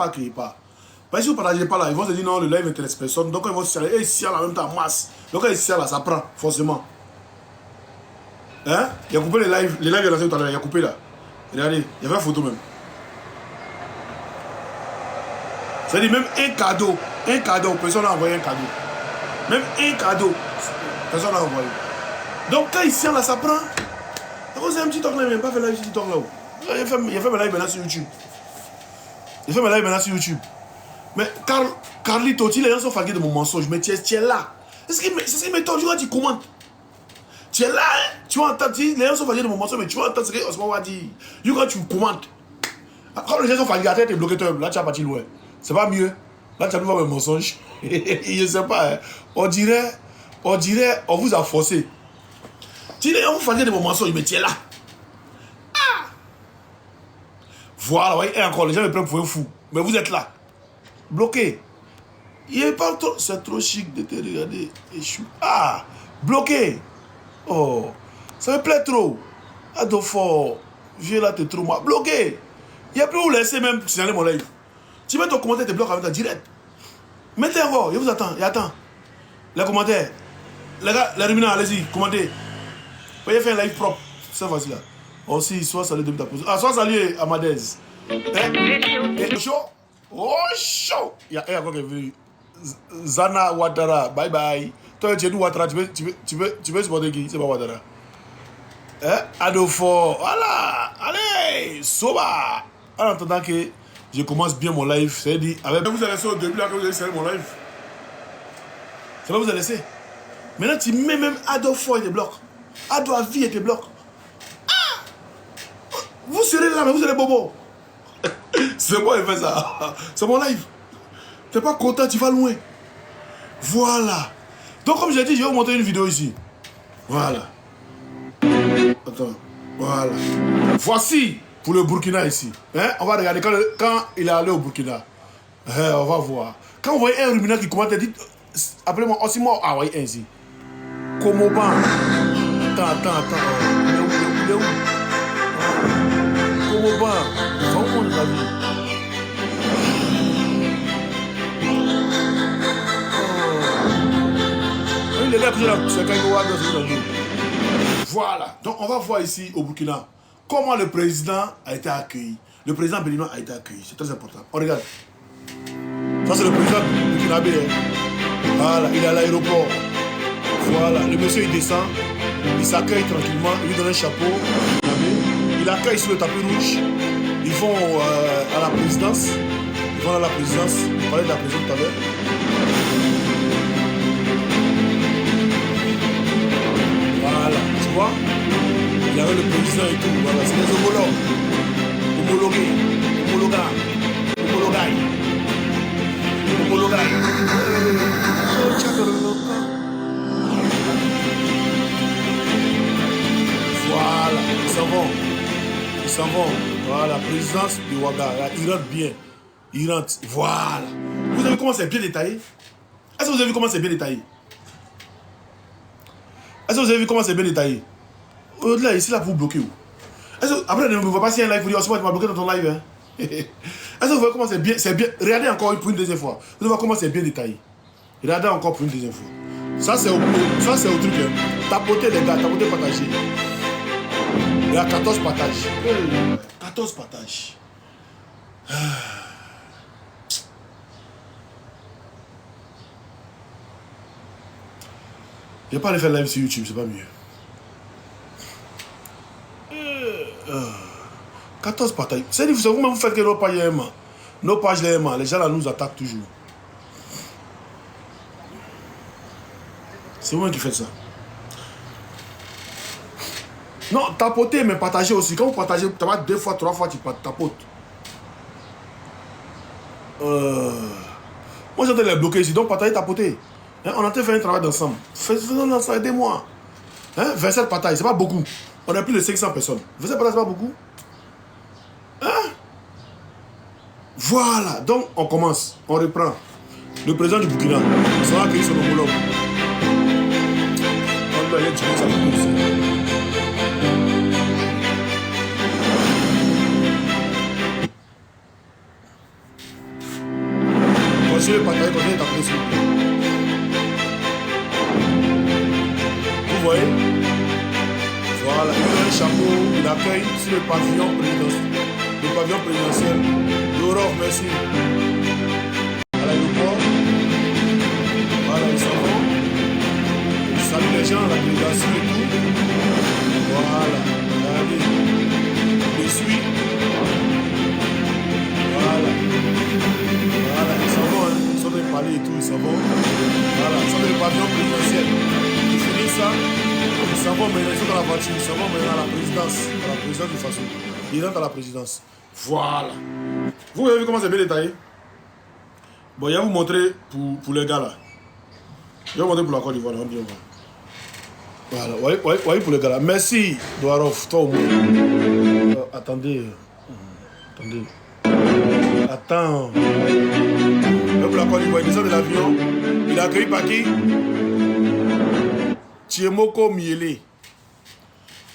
accueillir pas. Parce que si vous ne partagez pas là, ils vont se dire non, le live n'intéresse personne. Donc ils vont se serrer. Et ici, en même temps, masse. Donc quand ils se serrent là, ça prend, forcément. Hein? Il a coupé les lives. Les lives, il a lancé tout à l'heure. Il a coupé là. Regardez, il y avait la photo même. C'est-à-dire même un cadeau, personne n'a envoyé un cadeau. Même un cadeau, personne n'a envoyé. Donc quand il sert là, ça prend. C'est un petit talk là, il n'a pas fait live sur TikTok là. Il a fait mes lives maintenant sur YouTube. Mais Carlito, les gens sont fatigués de mon mensonge, mais tu es là. C'est ce qui m'étonne, tu commentes. Tu es là, hein? Tu vas entendre, les gens sont fatigués de mon mensonge, mais tu vas entendre ce que Osman va dire. Quand tu commentes. Quand les gens sont fatigués, tu es bloqué, là tu as parti loin. C'est pas mieux. Là, tu as vu voir mes mensonges. Je sais pas. Hein. On dirait, on vous a forcé. Tu dis, on vous fatiguez de mon mensonge, mais tu es là. Ah! Voilà, voyez, et encore, les gens me prennent pour un fou. Mais vous êtes là. Bloqué. Il est pas trop. C'est trop chic de te regarder. Ah! Bloqué. Oh. Ça me plaît trop. Adolfo. Viens là, t'es trop mal. Bloqué. Il n'y a plus où laisser même signaler mon live. Tu mets ton commentaire, tu bloques avec ta direct. Mettez encore, je vous attends, Les commentaires. Les gars, les ruminants, allez-y, commentez. Voyez faire un live propre. C'est facile là. Aussi, soit salut de ta position. Ah, soit salut Amadez. Et chaud. Oh, chaud. Il y a un encore qui est venu. Zana Ouattara, bye bye. Toi, tu es d'où Ouattara, tu veux supporter qui? C'est pas Ouattara. Adolfo, voilà. Allez, Soba. En attendant que je commence bien mon live, c'est-à-dire avec... Vous avez laissé au début là que vous avez laissé mon live. Ça va vous a laissé. Maintenant tu mets même Adolfo et te bloque. Ado à vie et te bloque. Ah! Vous serez là mais vous serez bobo. C'est moi qui fais ça. C'est mon live. T'es pas content, tu vas loin. Voilà. Donc comme j'ai dit, je vais vous montrer une vidéo ici. Voilà. Attends. Voilà. Voici. Pour le Burkina ici. Hein? On va regarder quand il est allé au Burkina. On va voir. Quand vous voyez un ruminant qui commente, dites, appelez-moi aussi moi. Ah oui, ainsi. Komoban. Attends. Il est où? Komoban. Comment on a vu? Il est là que j'ai la... C'est quand il va dans le... Voilà. Donc on va voir ici au Burkina. Comment le président a été accueilli. Le président béninois a été accueilli. C'est très important. On regarde. Ça, c'est le président burkinabé. Voilà, il est à l'aéroport. Voilà, le monsieur, il descend. Il s'accueille tranquillement. Il lui donne un chapeau. Il accueille sur le tapis rouge. Ils vont à la présidence. Ils vont à la présidence. On parlait de la présidence tout à l'heure. Voilà, tu vois? Il y avait le président et tout, voilà, c'est les homologues. Homologués. Voilà, ils s'en vont. Voilà, présidence de Ouaga. Ils rentrent bien. Ils rentrent, voilà. Vous avez vu comment c'est bien détaillé? Est-ce que vous avez vu comment c'est bien détaillé? Là, ici, là, pour vous bloquer où? Après, ne me vois pas si un live, vous dites, oh, c'est moi, tu m'as bloqué dans ton live. Hein? Est-ce que vous voyez comment c'est bien, regardez encore pour une deuxième fois. Vous allez voir comment c'est bien détaillé. Regardez encore pour une deuxième fois. Ça, c'est au truc. Hein. Tapotez, les gars, tapotez, partagez. Il y a 14 partages. 14 partages. Je vais pas aller faire live sur YouTube, c'est pas mieux. 14 partages. C'est difficile, vous-même vous faites que nos pages aiment. Nos pages les aiment. Les gens là nous attaquent toujours. C'est vous qui faites ça. Non, tapoter, mais partager aussi. Quand vous partagez, tu vas 2 fois, 3 fois, tu tapotes. Moi, j'entends les bloquer ici. Donc, partagez, tapoter. Hein, on a fait un travail d'ensemble. Faisons ensemble, aidez-moi. Hein, 27 partages, c'est pas beaucoup. On a plus de 500 personnes. 27 partages, c'est pas beaucoup. Hein? Voilà. Donc, on commence. On reprend. Le président du Burkina sera accueilli son homologue. On doit aller tirer sa photo aussi. un chapeau, il accueille sur le pavillon présidentiel. Le pavillon présidentiel. Dorov, merci. À l'aéroport. Voilà, ils s'en vont. Ils saluent les gens, la délégation et tout. Voilà. Allez. Les suit. Voilà. Voilà, ils s'en vont. Hein. Ils sont dans le palais et tout, ils s'en vont. Voilà, ils sont dans le pavillon présidentiel. Ils finissent ça. Ils s'en vont maintenant, ils sont dans la voiture. Ils s'en vont maintenant à la présidence. À la présidence du Faso. Ils rentrent à la présidence. Voilà. Vous avez vu comment c'est bien détaillé? Bon, je vais vous montrer pour les gars là. Je vais vous montrer pour la Côte d'Ivoire. Voilà, voyez pour les gars là. Merci, Douarov, toi au moins. Attendez. Attends. Là pour la Côte d'Ivoire, il descend de l'avion. Il est accueilli par qui? Tchemoko Miele.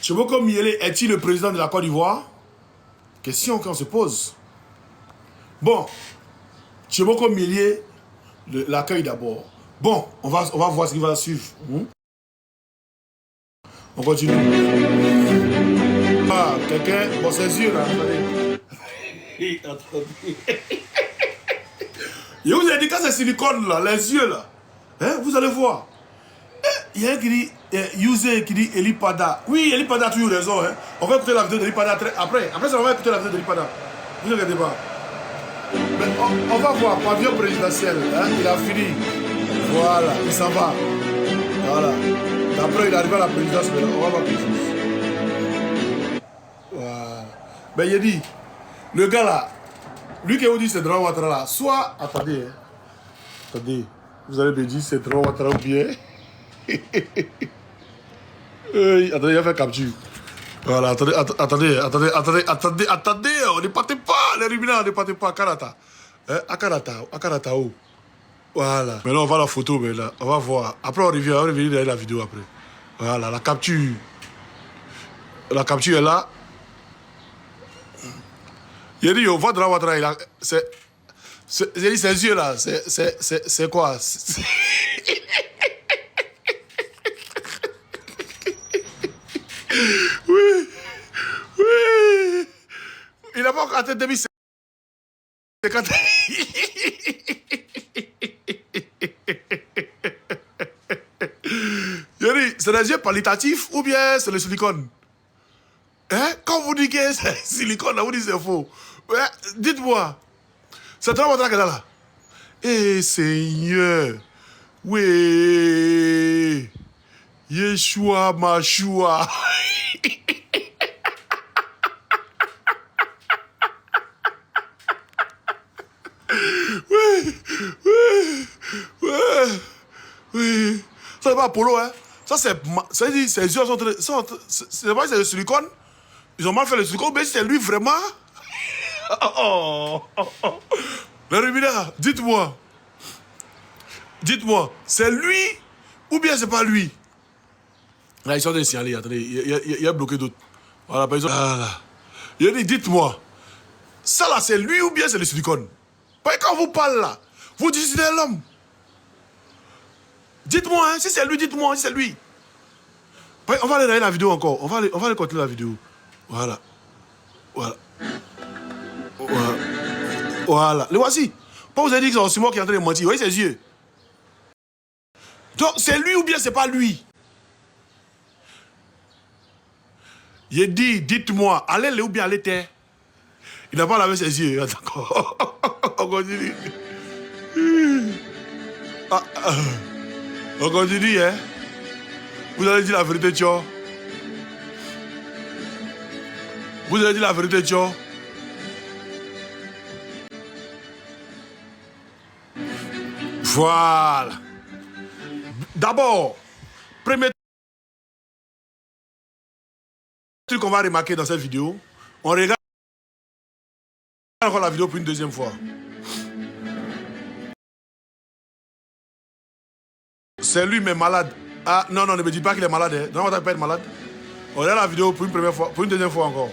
Tchemoko Miele est-il le président de la Côte d'Ivoire? Question qu'on se pose. Bon, Tchemoko Miele l'accueille d'abord. Bon, on va voir ce qui va suivre. On continue. Ah, quelqu'un, bon, ses yeux là. Attendez. Je vous ai dit quand c'est silicone là, les yeux là. Hein, vous allez voir. Il y a un qui dit, Yusé qui dit Elipada. Oui, Elipada a toujours raison. Hein. On va écouter la vidéo d'Elipada après. Après ça, on va écouter la vidéo d'Elipada. Vous ne regardez pas. Mais on va voir, pavillon présidentiel. Hein, il a fini. Voilà, il s'en va. Voilà. Après, il arrive à la présidence. On va voir quelque chose. Voilà. Mais il a dit, le gars là, lui qui vous dit c'est Draman Ouattara là, soit. Attendez. Hein. Attendez. Vous allez me dire c'est Draman Ouattara ou bien. Attendez, il a fait capture. Voilà, attendez, on ne partez pas, les ruminants, on ne partez pas, Akarata. Akarata, oh. Voilà. Maintenant, on va la photo, mais là, on va voir. Après, on revient dans la vidéo après. Voilà, la capture. La capture est là. Il a dit, on voit de la Ouattara, il a. J'ai dit, ses yeux là, c'est quoi? Oui. Il n'a pas encore atteint 2050. C'est des yeux palliatifs ou bien c'est le silicone? Hein? Quand vous dites que c'est silicone, là, vous dites que c'est faux. Ouais, dites-moi. C'est toi votre là. Eh Seigneur. Oui. Yeshua Mashua. Oui. Ça c'est pas Apollo, hein. Ça c'est ses yeux sont c'est pas c'est le silicone. Ils ont mal fait le silicone, mais c'est lui vraiment. Le Rumina, dites-moi, c'est lui ou bien c'est pas lui? Là, ils sont des signalés, attendez, il y a bloqué d'autres. Voilà, par exemple. Voilà. Il a dit, dites-moi, ça là, c'est lui ou bien c'est le silicone? Parce que quand vous parlez là, vous dites c'est l'homme. Dites-moi, hein, si c'est lui, dites-moi, si c'est lui. On va aller dans la vidéo encore. On va aller continuer la vidéo. Voilà. Le voici. Pas vous avez dit que c'est moi qui est en train de mentir. Vous voyez ses yeux. Donc, c'est lui ou bien c'est pas lui? Il dit, dites-moi, allez ou bien allez terre. Il n'a pas lavé ses yeux. D'accord. On continue. On continue, hein. Vous allez dire la vérité, Tcho. Vous allez dire la vérité, Tcho. Voilà. D'abord, premier truc qu'on va remarquer dans cette vidéo, on regarde encore la vidéo pour une deuxième fois. C'est lui mais malade. Ah non, ne me dis pas qu'il est malade. Hein. Non, on va pas être malade. On regarde la vidéo pour une première fois, pour une deuxième fois encore.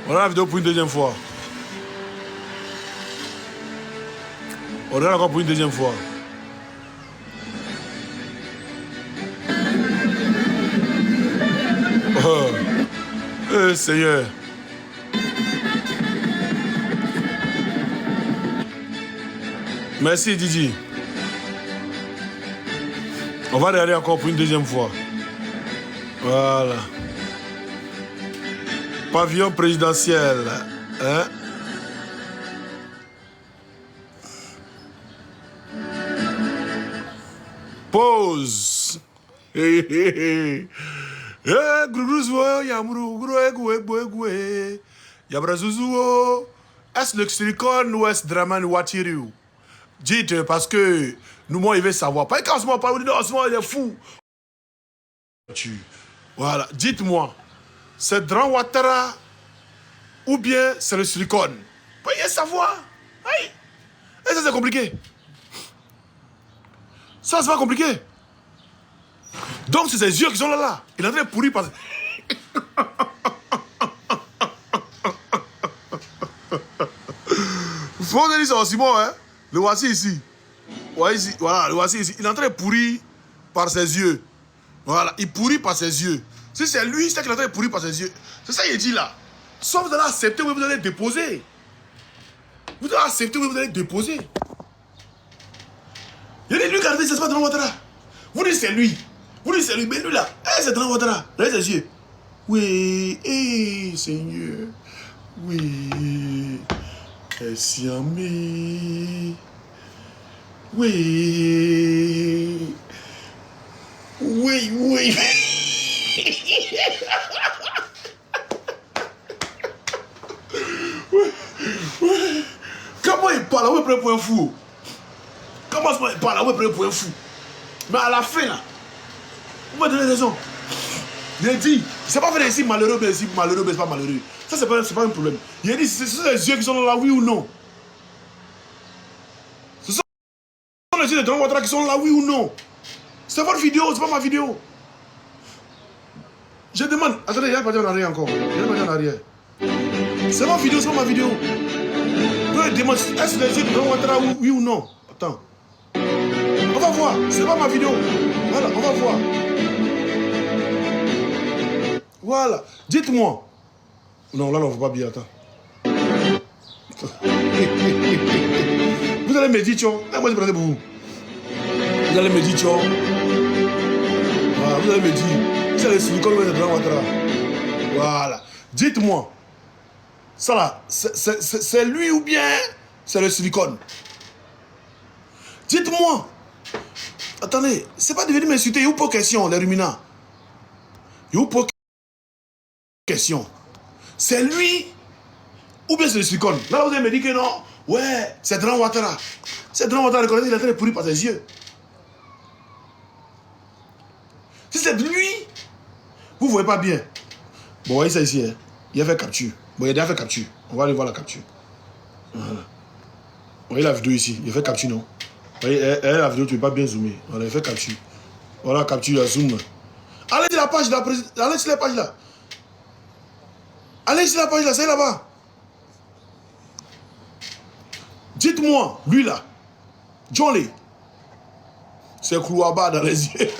On regarde la vidéo pour une deuxième fois. On regarde encore pour une deuxième fois. Seigneur. Merci Didi. On va regarder encore pour une deuxième fois. Voilà. Pavillon présidentiel. Hein? Pause. Est-ce le silicone ou est-ce Draman Watiriou? Dites parce que nous, moi, il veut savoir. Pas qu'en ce moment, pas en ce moment, il est fou. Voilà, dites-moi, c'est Dran Ouattara ou bien c'est le silicone? Pas y savoir. Aïe. Et ça, c'est compliqué. Ça, c'est pas compliqué. Donc, c'est ses yeux qui sont là. Il est en train de pourrir parce que... Faut dire ça aussi, moi, hein. Le voici ici. Ouais, ici. Voilà, le voici ici. Il est en train de pourrir par ses yeux. Voilà, il pourrit par ses yeux. Si c'est lui, c'est qu'il est en train de pourrir par ses yeux. C'est ça qu'il dit là. Soit vous allez accepter ou vous allez déposer. Vous allez accepter ou vous allez déposer. Il dit lui, regardez, c'est pas Dran Ouattara. Vous dites c'est lui. Vous dites c'est lui, mais lui là, c'est Dran Ouattara. Regardez ses yeux. Oui, Seigneur. Oui. Siamé. Oui. Oui, oui. Comment il parle, on est pour un fou. Comment il parle, on est pour un fou. Mais à la fin, là, vous me donnez raison. Il dit, c'est pas vrai ici malheureux, mais ici malheureux, mais c'est pas malheureux. Ça, c'est pas un problème. Il a dit, ce sont les yeux qui sont là, oui ou non. Ce sont les yeux de Dran Ouattara qui sont là, oui ou non. C'est votre vidéo, c'est pas ma vidéo. Je demande, attendez, il y a pas en arrière encore. Il y a pas en arrière. C'est ma vidéo, c'est pas ma vidéo. Donc je demande, est-ce que les yeux de Dran Ouattara, oui ou non? Attends. On va voir, c'est pas ma vidéo. Voilà, on va voir. Voilà, dites-moi. Non, là, on ne voit pas bien, attends. Vous allez me dire, tchon. Moi, je prends pour vous. Vous allez me dire, tchon. Voilà, vous allez me dire. C'est le silicone ou c'est Dran Ouattara. Voilà. Dites-moi. Ça là, c'est lui ou bien c'est le silicone? Dites-moi. Attendez, c'est pas devenu m'insulter. Il y a eu pas question, les ruminants. Il y a eu pas question. C'est lui ou bien c'est le silicone? Là, vous allez me dire que non. Ouais, c'est Dran Ouattara. C'est Dran Ouattara, il est en train de pourrir par ses yeux. Si c'est lui, vous ne voyez pas bien. Bon, voyez ça ici. Hein. Il a fait capture. Bon, il a déjà fait capture. On va aller voir la capture. Voilà. Vous voyez la vidéo ici. Il a fait capture, non? Vous voyez, la vidéo, tu ne peux pas bien zoomer. Voilà, il a fait capture. Voilà, capture, il a zoom. Allez sur la page là. Allez sur la page là. Allez sur la page là, c'est là-bas. Dites-moi, lui là, John Lee, c'est Koulouaba dans les yeux.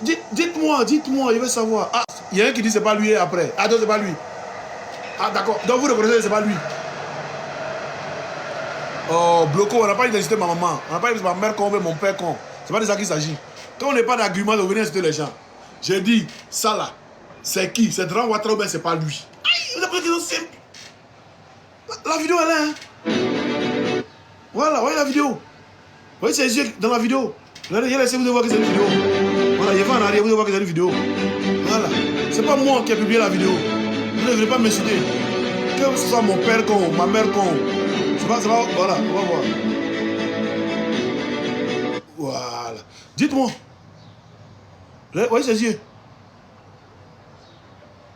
Dites-moi, il veut savoir. Ah, il y a un qui dit c'est pas lui et après. Ah, donc c'est pas lui. Ah, d'accord. Donc vous reconnaissez que c'est pas lui. Oh, Bloco, on n'a pas identifié ma maman. On n'a pas identifié ma mère con, mon père con. C'est pas de ça qu'il s'agit. Quand on n'est pas d'argument, on vient inciter les gens. J'ai dit, ça là, c'est qui? C'est Dran Ouattara ou bien c'est pas lui? Aïe, vous avez une question simple. La vidéo, elle est, hein? Voilà, voyez la vidéo. Vous voyez ses yeux dans la vidéo. Regardez, laissez vous voir que c'est une vidéo. Voilà, il va en arrière, vous allez voir que c'est une vidéo. Voilà. C'est pas moi qui ai publié la vidéo. Vous ne devez pas m'insulter. Que ce soit mon père con, ma mère con. C'est pas, voilà, on va voir. Voilà. Dites-moi. Voyez ses yeux.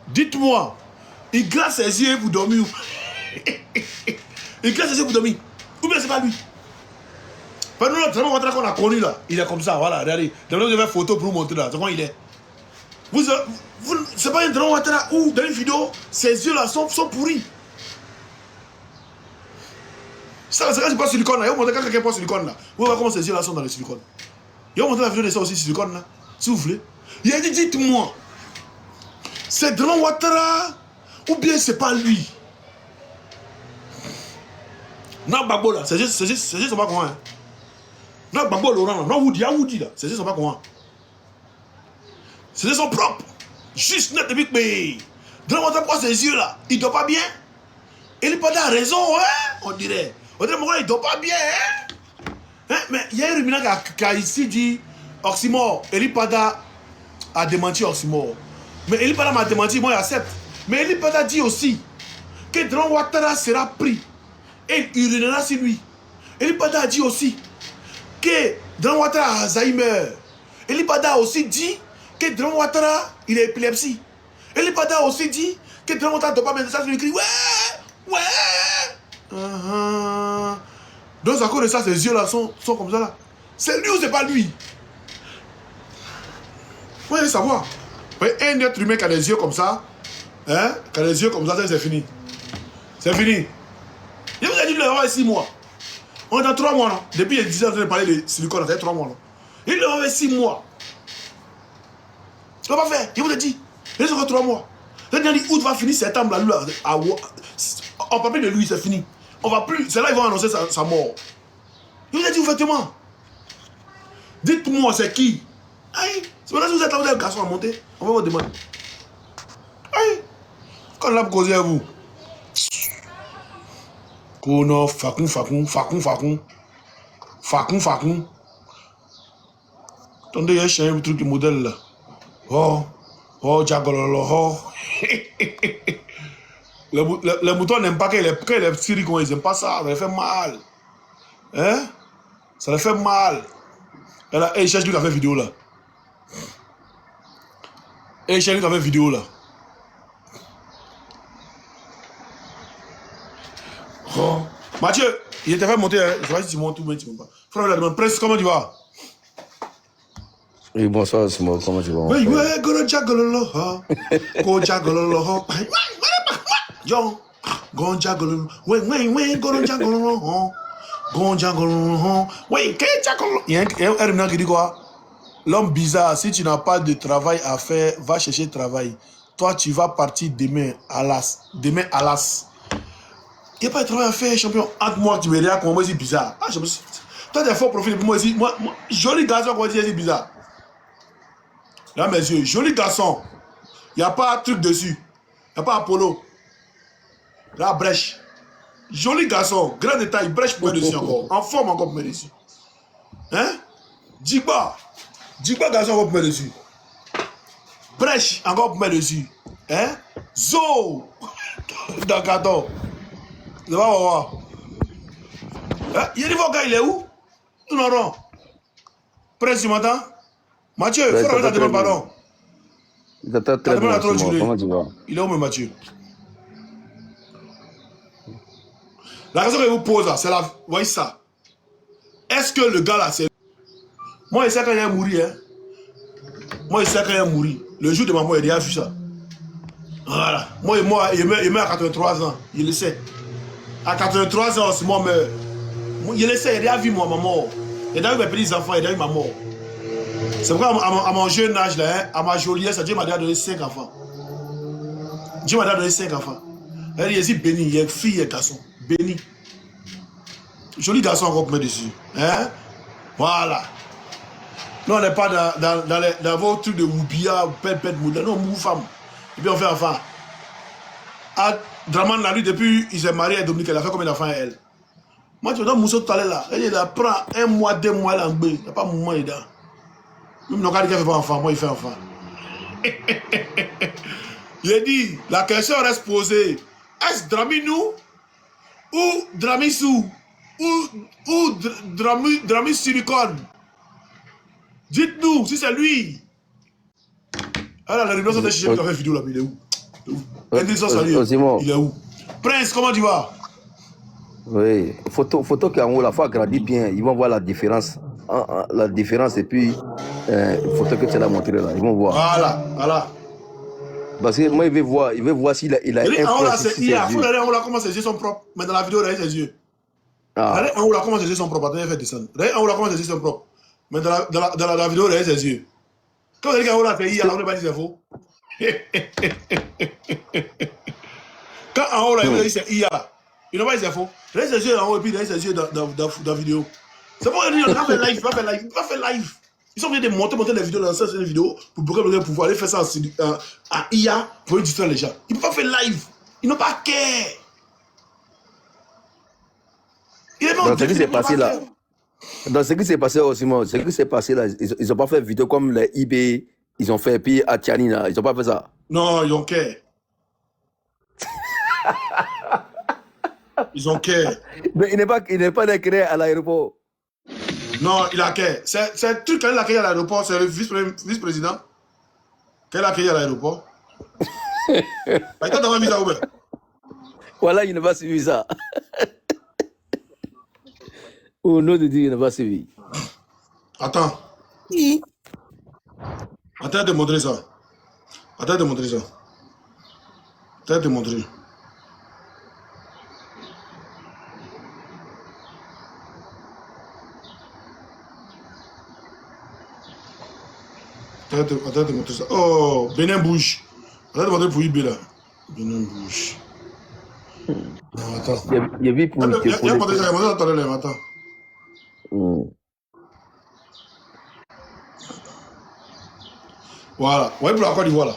Dites-moi. Il glace ses yeux pour dormir. Il glace ses yeux pour dormir. Ou bien c'est pas lui. Pendant le Dran Ouattara qu'on a connu là, il est comme ça, voilà, regardez. Vous avez une photo pour vous montrer là, c'est comment il est. C'est pas un Dran Ouattara où, dans une vidéo, ses yeux là sont pourris. Ça, c'est quand je passe silicone là, il va montrer quand quelqu'un passe silicone là. Vous voyez comment ses yeux là sont dans le silicone. Il va montrer la vidéo de ça aussi, silicone là, si vous voulez. Il a dit, dites-moi, c'est Draman Ouattara ou bien c'est pas lui? Non, Babo là, c'est juste pas comment. Hein. Non, Babo Laurent, non, Woody là, c'est juste pas comment. C'est son propre. Juste net depuis que. Mais Draman Ouattara quoi ses yeux là, il dort pas bien. Il pas a raison, hein, on dirait. On dirait, mon gars, il dort pas bien, hein. Mais il y a un ruminant qui a ici dit Oxymore, Elipada a démenti Oxymore. Mais Elipada m'a démenti, moi j'accepte. Mais Elipada dit aussi que Draman Ouattara sera pris et il urinera sur lui. Elipada a dit aussi que Draman Ouattara a Alzheimer. Elipada a aussi dit que Draman Ouattara il a épilepsie. Elipada a aussi dit que Draman Ouattara ne doit pas mettre ça sur lui. Il crie ouais. Donc à cause de ça, ses yeux là sont comme ça là. C'est lui ou c'est pas lui? Vous voulez savoir. Un être humain qui a des yeux comme ça, hein, qui a des yeux comme ça, c'est fini. C'est fini. Je vous ai dit de l'avoir 6 mois. On est dans 3 mois, non? Depuis il y a 10 ans, de parler de silicone, ça fait 3 mois, non? Il l'a fait 6 mois. Il l'a pas fait, je vous ai dit. Il reste encore 3 mois. C'est-à-dire août va finir septembre, là, on parle plus de lui, c'est fini. On va plus, c'est là qu'ils vont annoncer sa mort. Je vous ai dit ouvertement. Dites-moi, c'est qui? Aïe, c'est maintenant que vous êtes là, vous avez le garçon à monter. On va vous demander. Aïe, quand on l'a causé à vous. Kono, Fakoun. Attendez, il y a un chien, un truc de modèle là. Oh, Djagololo, oh. Les moutons n'aiment pas quand les petits ricons, ils n'aiment pas ça, ça les fait mal. Hein? Ça les fait mal. Et là, il cherche lui qui a fait vidéo là. Et il cherche lui qui a fait vidéo là. Oh. Mathieu, il était fait monter, hein. Je sais pas si tu montes ou bien tu montes pas. Frère, la demande, Presse, comment tu vas? Oui, bonsoir, Simon, comment tu vas? Oui, Goro Djagololo, Go Djagololo, John, Gon Djagololo, oui, Goro Djagololo, Gon Djagololo, oui, Djagololo. Il y a un ruminant qui dit quoi? L'homme bizarre, si tu n'as pas de travail à faire, va chercher travail. Toi, tu vas partir demain à l'as. Il n'y a pas de travail à faire, champion. Entre moi, tu me regardes comme moi, c'est bizarre. Ah, je me suis... Toi, tu as fort profil pour moi, moi, joli garçon, comment dire, c'est bizarre. Là, mes yeux, joli garçon. Il n'y a pas de truc dessus. Il n'y a pas Apollo. Là, brèche. Joli garçon, grand détail, brèche pour mettre dessus encore. En forme encore pour mettre dessus. Hein? Djigba garçon encore pour mettre dessus. Brèche encore pour mettre dessus. Hein? Zo dans le carton. Ça va voir. Hein? Il y a des gars, il est où? Tout en rond. Presse, tu m'entends? Mathieu, il faut la demande pardon. Il t'attend très bien, comment tu vas? Il est où, Mathieu? La question que je vous pose là, c'est la... Vous voyez ça? Est-ce que le gars là, c'est... Moi, il sait quand il a mouru, hein? Moi, il sait quand il a mouru. Le jour de ma mort, il a vu ça. Voilà. Moi, il meurt à 83 ans. Il le sait. À 83 ans, c'est moi meurt. Il le sait, il a vu moi, ma mort. Il a vu mes petits-enfants, il a vu ma mort. C'est pourquoi à mon jeune âge, là, hein, à ma joliesse, Dieu m'a donné 5 enfants. Dieu m'a donné 5 enfants. Il y a ici béni, il y a fille, il y a garçon. Béni. Joli garçon encore pour mettre dessus. Hein? Voilà. Nous, on n'est pas dans vos trucs de moubia, pète, moula. Non, mou femme. Et puis on fait enfant. À Draman, la nuit, depuis il s'est marié à Dominique, elle a fait combien d'enfants elle? Moi, tu vois, Moussa tout à l'heure là. Elle prend 1 mois, 2 mois, elle en bé. Il n'y a pas de moment dedans. Même nos gars qui ne fait pas enfant, moi, il fait enfant. Il a dit, la question reste posée. Est-ce Draminou ou Dramissou ou Dramis Silicone? Dites-nous si c'est lui. Alors, la réunion sont des chichets qui ont fait vidéo là, mais il est où? Il est où? Prince, comment tu vas? Oui, photo qui est en haut, la fois grandit bien, ils vont voir la différence. La différence et puis photo que tu as montré là, ils vont voir. Voilà. Parce que moi, il veut voir s'il a un en haut là, il y a en haut là comment ses yeux sont propres. Mais dans la vidéo, regardez ses yeux. Regardez en haut là comment ses yeux sont propres. Attendez, faites descendre. Regardez en haut là comment ses yeux sont propres. Mais dans la vidéo, regardez ses yeux. Quand vous avez dit qu'Angola c'est IA, on ne pas dit c'est faux. Quand Angola dit c'est IA, il n'a pas dit c'est faux. Laisse ses yeux en haut et puis laisse ses yeux dans la vidéo. C'est pour dire qu'il va faire live, il va faire live. Ils sont venus de monter des vidéos dans cette vidéo pour pouvoir aller faire ça en IA pour distraire les gens. Ils ne peuvent pas faire live. Ils n'ont pas care. Dans ce qui s'est passé là, dans ce qui s'est passé aussi, ce qui s'est passé là, ils n'ont pas fait vidéo comme les IB, ils ont fait, puis à Tiani là, ils n'ont pas fait ça. Non, ils ont care. Ils ont care. Mais il n'est pas déclaré à l'aéroport. Non, il a care. C'est un truc quand il a accueilli à l'aéroport, c'est le vice-président. Quand il a accueilli à l'aéroport. Il t'a donné un visa ouvert. Voilà, il n'a pas suivi ça. Au nom de Dieu, il n'a pas suivi. Attends. Attends de montrer ça. Attends de montrer ça. Attends de montrer. Attends de montrer ça. Oh, Bénin bouge. Attends de montrer pour IB là. Bénin bouge. Attends. Il y a vu pour le. Il y a montré ça, il y a montré ça, attends. Voilà. Vous voyez pour la Côte d'Ivoire là.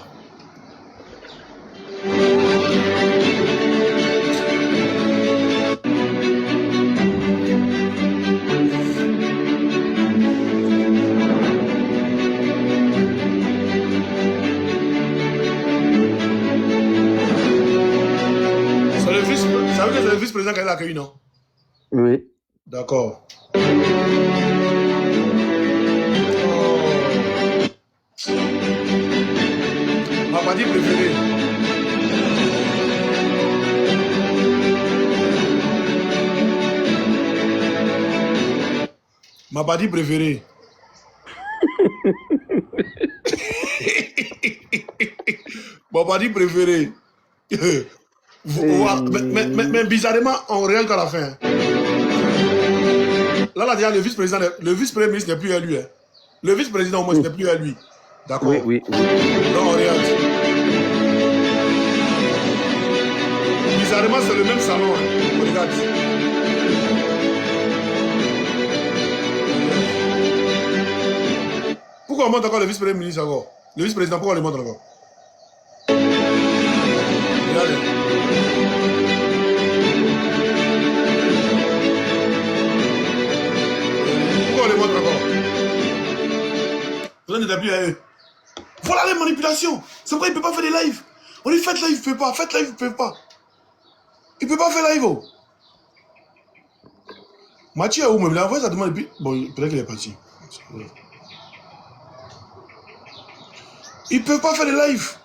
Ça veut dire que c'est le vice-président qui a accueilli, non? Oui. D'accord. Ma partie préférée. Ma partie préférée. Ma partie préférée. Mais bizarrement, on regarde qu'à la fin. Là, déjà, le vice-premier ministre n'est plus à lui. Hein. Le vice-président, au moins, n'est plus à lui. D'accord? Oui. Non, on regarde. Bizarrement, c'est le même salon. Hein. On regarde. Pourquoi on montre encore le vice-premier ministre encore? Le vice-président, pourquoi on le montre encore? Regardez. Pourquoi on les montre encore? Vous n'êtes plus à eux. Voilà les manipulations. C'est pourquoi il ne peut pas faire des lives. On dit faites live, il ne peut pas. Faites live, il ne peut pas. Il ne peut pas faire live. Oh. Mathieu est où même? Il a envoyé sa demande depuis. Bon, peut-être qu'il est parti. Ils ne peuvent pas faire des lives.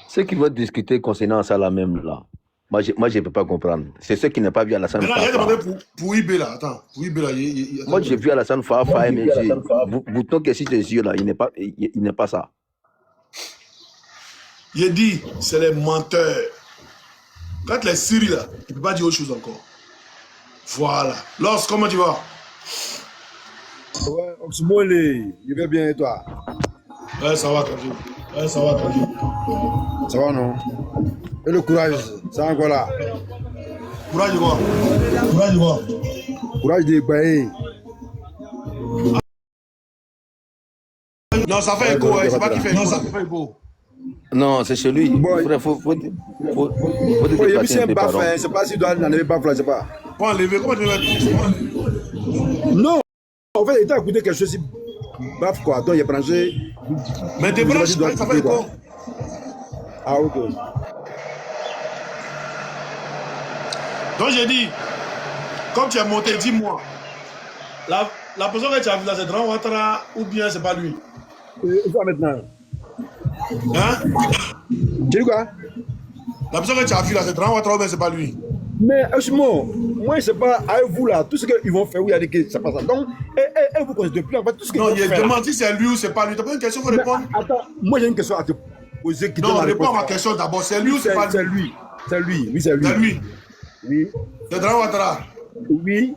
Ceux qui veulent discuter concernant ça là même là. Moi, je ne peux pas comprendre. C'est ceux qui n'ont pas vu Alassane Fafa. Il a demandé pour IB là. Attends, pour IB là. Moi, j'ai vu Alassane Fafa, mais bouton qui est sur tes yeux là, il n'est pas ça. Il dit, c'est les menteurs. Quand les Syries là, il ne peut pas dire autre chose encore. Voilà. Lors, comment tu vas? Ouais, Oxmole, je vais bien et toi? Ouais, ça va, tranquille. Ouais, ça va, tranquille. Ça va, non? Et le courage, c'est encore là. Courage de quoi? Courage de quoi? Courage de bailler. Non, ça fait écho, ouais. C'est pas qui fait écho, ça fait écho. Non, c'est chez lui. Bon, faut il y a aussi un baf, je ne sais pas s'il doit enlever baf là, je ne sais pas. Pour enlever, comment tu veux mettre? Non, en fait, il était à écouter quelque chose, baf quoi, donc il est branché. Mais tes branches, ça fait écho. Ah, ok. Donc j'ai dit, comme tu es monté, dis-moi, la personne que tu as vue là, c'est Dran Ouattara ou bien c'est pas lui? Et quoi maintenant? Hein? Tu dis quoi? La personne que tu as vue là, c'est Dran Ouattara ou bien c'est pas lui? Mais moi, je sais pas, avec vous là, tout ce qu'ils vont faire, oui, il y a des que ça passe ça. Donc, et vous considérez plus en fait tout ce qu'ils vont faire. Non, il demande si c'est lui ou c'est pas lui. Tu as pas une question, il faut répondre. Attends, moi j'ai une question à te poser. Non, réponds à ma question d'abord. C'est lui ou c'est pas lui? C'est lui. C'est lui. Oui, c'est lui. C'est lui. Oui. C'est Dran Ouattara. Oui.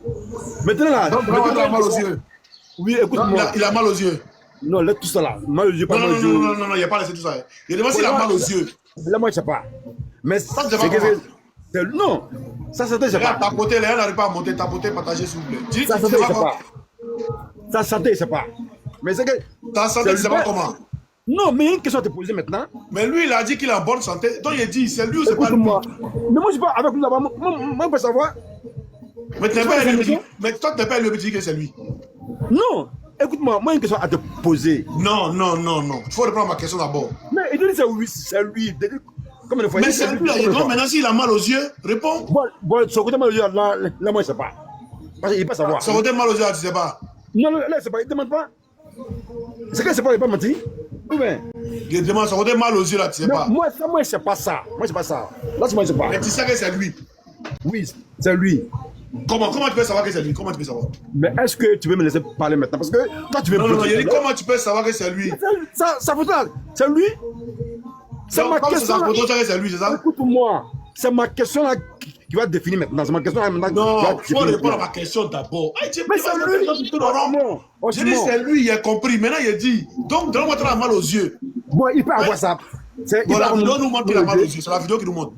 Maintenant là. Donc Dran Ouattara a mal aux yeux. Oui, écoute-moi. Il a mal aux yeux. Non, laisse tout ça là. Mal aux yeux, pas Non, mal aux non, yeux. non, non, non, non, il n'y a pas laissé tout ça. Il demande s'il a mal aux yeux. Là, moi, je sais pas. Mais Ça, je sais pas comment. non, ça, je sais Regarde, pas. tapoter, les gens n'arrivent pas à monter, tapoter, partager, s'il vous plaît. Dis, Ça, tu je sais sais pas pas. comment. Ça, santé, je sais pas. Mais c'est que. Ta santé, tu sais pas c'est- comment. Non, mais il y a une question à te poser maintenant. Mais lui, il a dit qu'il est en bonne santé. Donc, il a dit, c'est lui ou c'est pas lui. Écoute-moi. Mais moi, je sais pas, avec nous là-bas, moi, je peux savoir. Mais tu n'es pas élu, mais toi, tu n'es pas élu, tu dis que c'est lui. Non, écoute-moi, moi, une question à te poser. Non, non, non, non. Il faut répondre à ma question d'abord. Mais il dit c'est oui, c'est lui. Comme une fois, Mais c'est lui. Donc, maintenant, s'il a mal aux yeux, réponds. Bon, son côté mal aux yeux, là, moi, je sais pas. Parce qu'il ne peut pas savoir. Ça côté mal aux yeux, tu sais pas. Non, là, c'est pas, il ne demande pas. C'est que c'est pas, il ne pas mentir. Oui, mais. Il demande, ça côté mal aux yeux, là, tu sais pas. Moi, je sais pas ça. Moi, je sais pas ça. Là, moi, je sais pas. Mais tu sais que c'est lui. Oui, c'est lui. Comment tu peux savoir que c'est lui? Comment tu peux savoir? Mais est-ce que tu veux me laisser parler maintenant? Parce que toi, tu veux Non, non, non, bloquer. il dit comment tu peux savoir que c'est lui? Ça photo là, c'est lui? C'est Donc, ma comme c'est question. sa photo, tu sais que c'est lui, c'est ça? Écoute-moi. C'est ma question là qui va définir maintenant. C'est ma question là maintenant. Non, il faut définir répondre à maintenant. ma question d'abord. Hey, Mais c'est lui. J'ai dit c'est lui, il a compris. Maintenant, il a dit. Donc, donne-moi ton mal aux yeux. Bon, il peut avoir ça. Bon, la vidéo nous montre qu'il a mal aux yeux. C'est la vidéo qui nous montre.